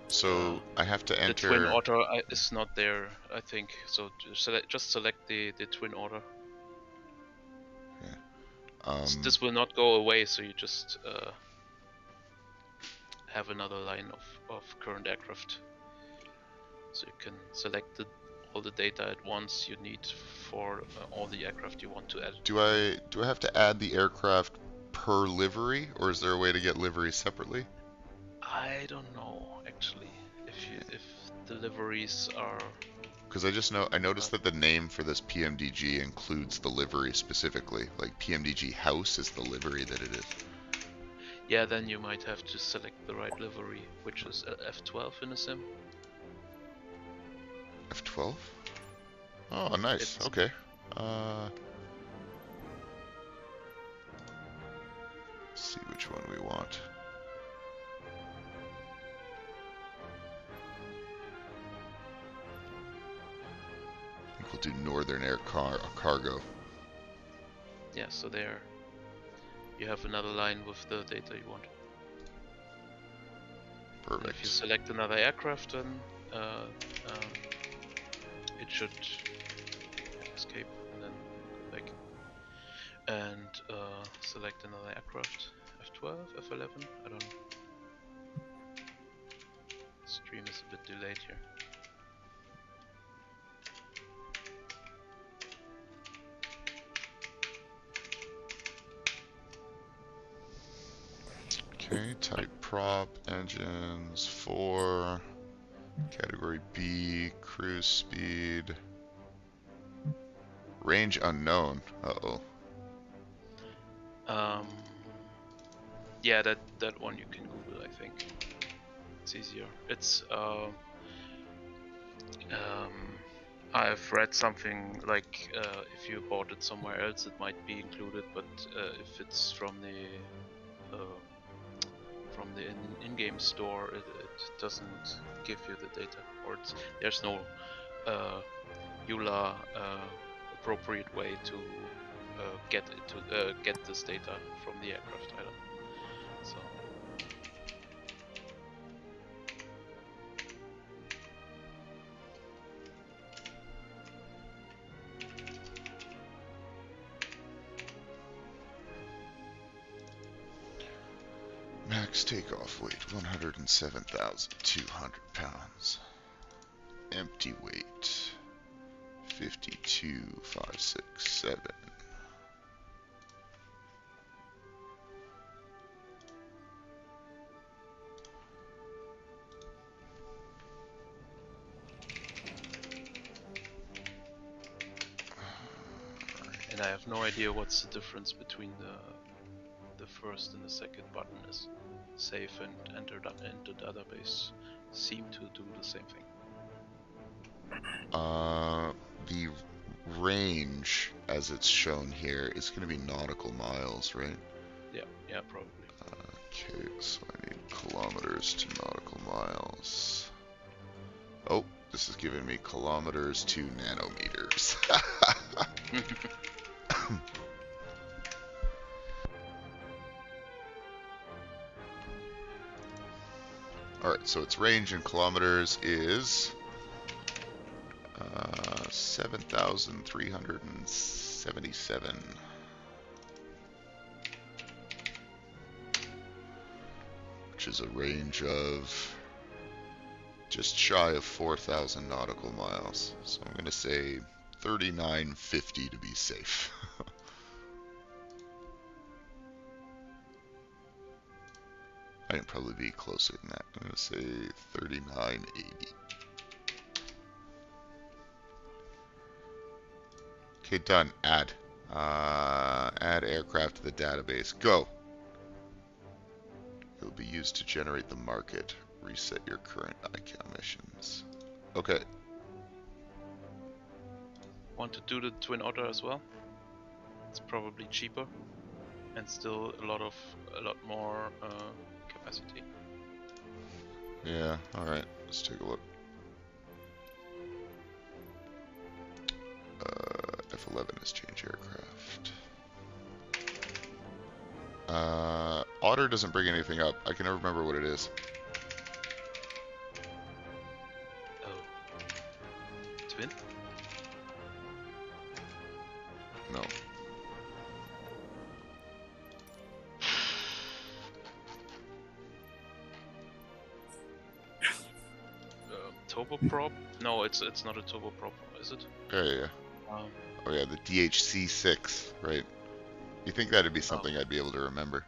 So I have to enter. The twin order is not there, I think. So just select the twin order. Yeah. This will not go away, so you just have another line of current aircraft. So you can select all the data at once you need for all the aircraft you want to add. Do I have to add the aircraft per livery, or is there a way to get liveries separately? I don't know actually if the liveries are. Because I noticed that the name for this PMDG includes the livery specifically. Like PMDG House is the livery that it is. Yeah, then you might have to select the right livery, which is F12 in a sim. F12? Oh, nice. Okay. Let's see which one we want. I think we'll do Northern Air Cargo. Yeah, so there you have another line with the data you want. Perfect. And if you select another aircraft, then it should escape and then go back. And select another aircraft. F12, F11, I don't know. The stream is a bit delayed here. Okay, type prop, engines, 4, category B, cruise speed, range unknown. Uh-oh. Yeah, that one you can Google, I think. It's easier. It's I've read something like if you bought it somewhere else, it might be included, but if it's from the in-game store, it doesn't give you the data, or there's no EULA appropriate way to get this data from the aircraft either. So. Max takeoff weight 107,200 pounds. Empty weight 52,567. And I have no idea what's the difference between the first and the second button is. Save and enter into database seem to do the same thing. The range, as it's shown here, is going to be nautical miles, right? Yeah, probably. Okay, so I need kilometers to nautical miles. Oh, this is giving me kilometers to nanometers. Alright, so its range in kilometers is 7,377. Which is a range of just shy of 4,000 nautical miles. So I'm going to say 3950 to be safe. I can probably be closer than that. I'm going to say 3980. Okay, done. Add. Add aircraft to the database. Go. It will be used to generate the market. Reset your current ICAO missions. Okay. Want to do the Twin Otter as well? It's probably cheaper and still a lot more capacity. Yeah, alright. Let's take a look. F11 is change aircraft. Otter doesn't bring anything up. I can never remember what it is. Oh. Twin? No. Turboprop? No, it's not a turboprop, is it? Yeah. Oh yeah, the DHC6, right? You think that'd be something I'd be able to remember?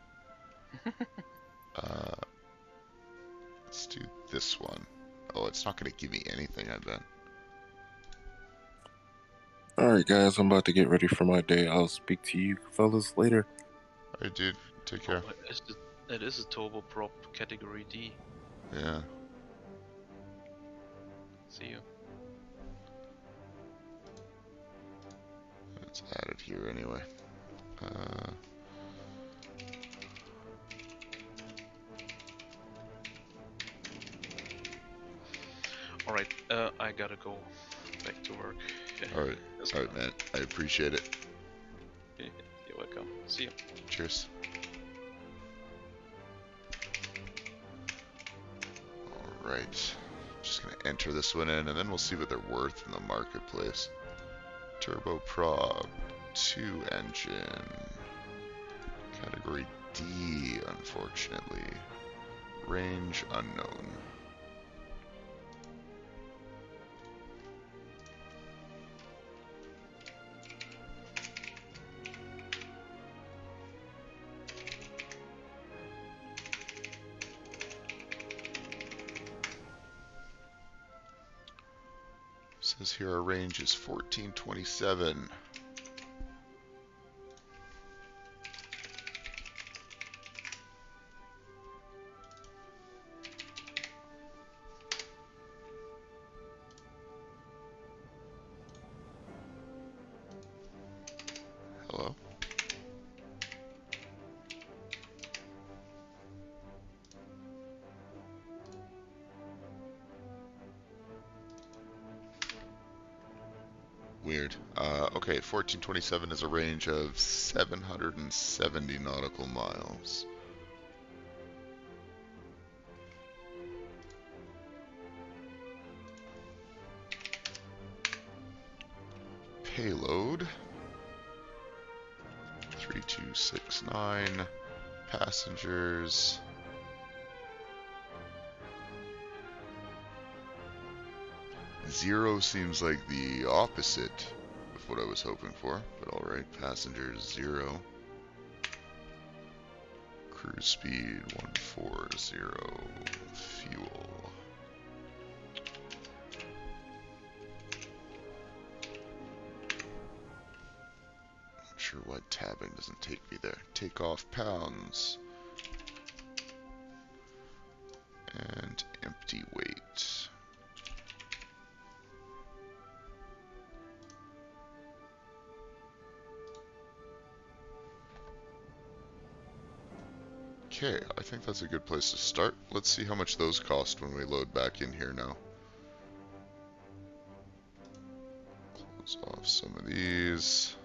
Let's do this one. Oh, it's not going to give me anything, I bet. Alright, guys, I'm about to get ready for my day. I'll speak to you fellas later. Alright, dude. Take care. Oh, it is a turboprop category D. Yeah. See you. It's added here anyway. Alright, I gotta go back to work. Alright, man. I appreciate it. You're welcome. See you. Cheers. Alright. Just gonna enter this one in, and then we'll see what they're worth in the marketplace. Turboprop 2 engine. Category D, unfortunately. Range unknown. Says here our range is 1427. Hello? Weird. Okay, 1427 is a range of 770 nautical miles. Payload 3269. Passengers 0 seems like the opposite of what I was hoping for, but alright. Passengers 0. Cruise speed 140. Fuel. Not sure why tabbing doesn't take me there. Takeoff pounds. And empty weight. Okay, I think that's a good place to start. Let's see how much those cost when we load back in here now. Close off some of these.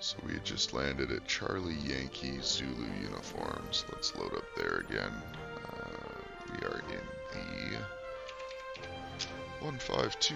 So we had just landed at Charlie Yankee Zulu uniforms. Let's load up there again. We are in the 152.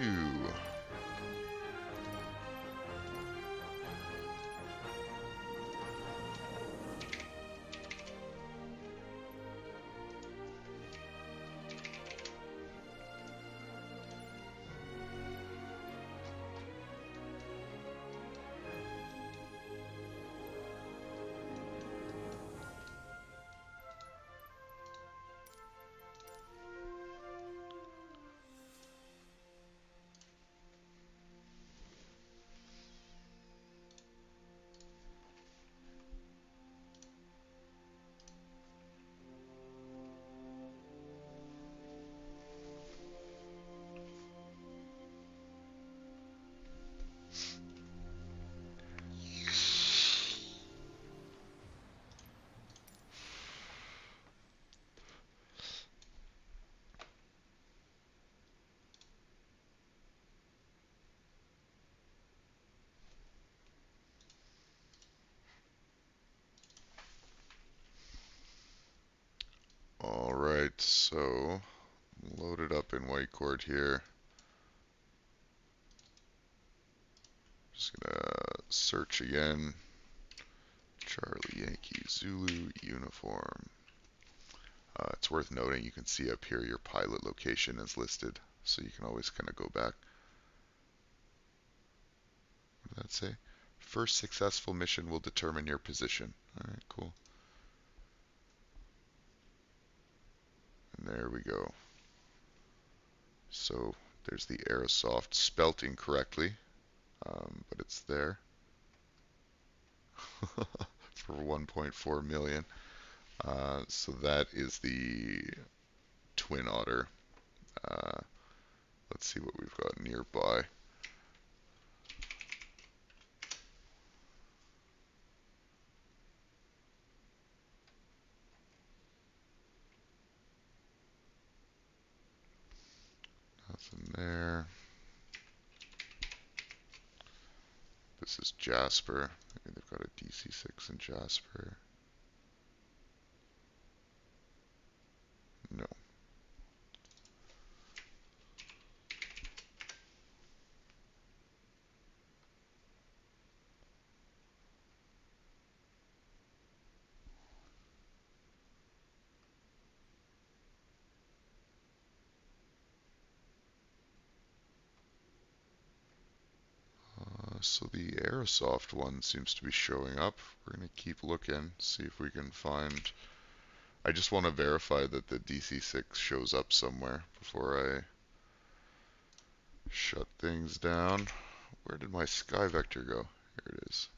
Alright, so loaded up in Whitecourt here. Just gonna search again. Charlie Yankee Zulu uniform. It's worth noting you can see up here your pilot location is listed, so you can always kind of go back. What did that say? First successful mission will determine your position. Alright, cool. And there we go. So there's the Aerosoft, spelt incorrectly, but it's there for 1.4 million. So that is the Twin Otter. Let's see what we've got nearby. Nothing there. This is Jasper. Maybe they've got a DC-6 in Jasper. No. So the Aerosoft one seems to be showing up. We're going to keep looking, see if we can find... I just want to verify that the DC-6 shows up somewhere before I shut things down. Where did my Sky Vector go? Here it is.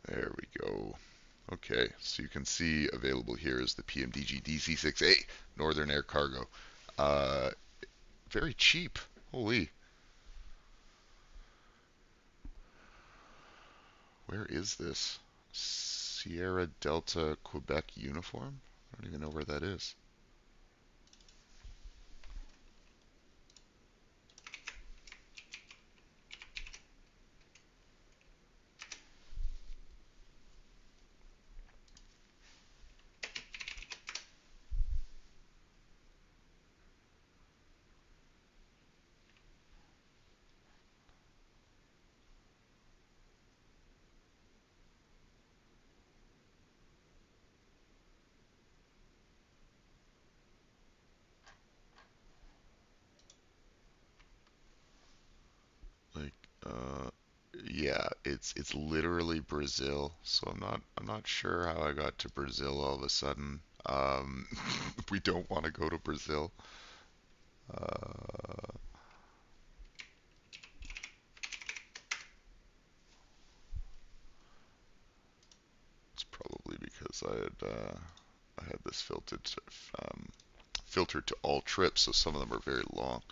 There we go. Okay, so you can see available here is the PMDG DC-6A Northern Air Cargo. Very cheap. Holy. Where is this? Sierra Delta Quebec uniform? I don't even know where that is. Like, yeah, it's literally Brazil. So I'm not sure how I got to Brazil all of a sudden. We don't want to go to Brazil. It's probably because I had this filtered to all trips, so some of them are very long.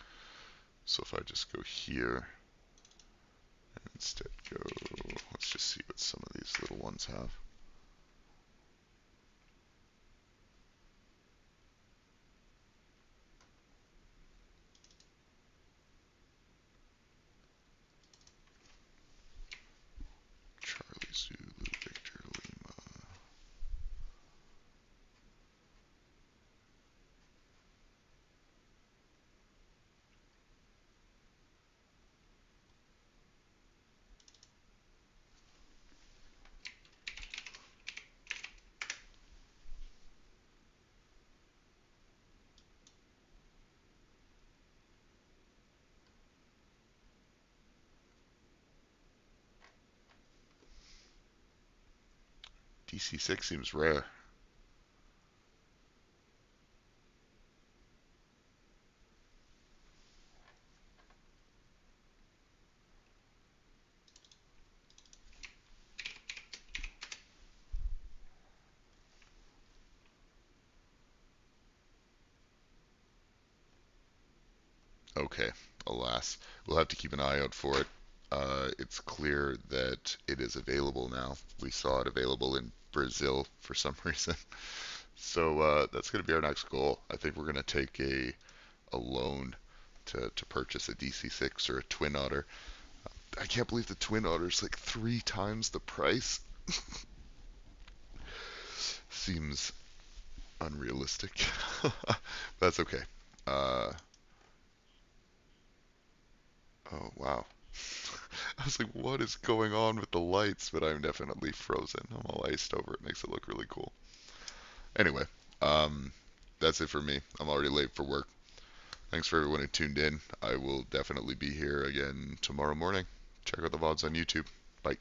So if I just go here and instead go, let's just see what some of these little ones have. DC6 seems rare. Okay, alas. We'll have to keep an eye out for it. It's clear that it is available now. We saw it available in Brazil for some reason. So that's going to be our next goal. I think we're going to take a loan to purchase a DC6 or a Twin Otter. I can't believe the Twin Otter is like 3 times the price. Seems unrealistic. That's okay. Uh, oh, wow. I was like, what is going on with the lights? But I'm definitely frozen. I'm all iced over. It makes it look really cool. Anyway, um, that's it for me. I'm already late for work. Thanks for everyone who tuned in. I will definitely be here again tomorrow morning. Check out the VODs on YouTube. Bye.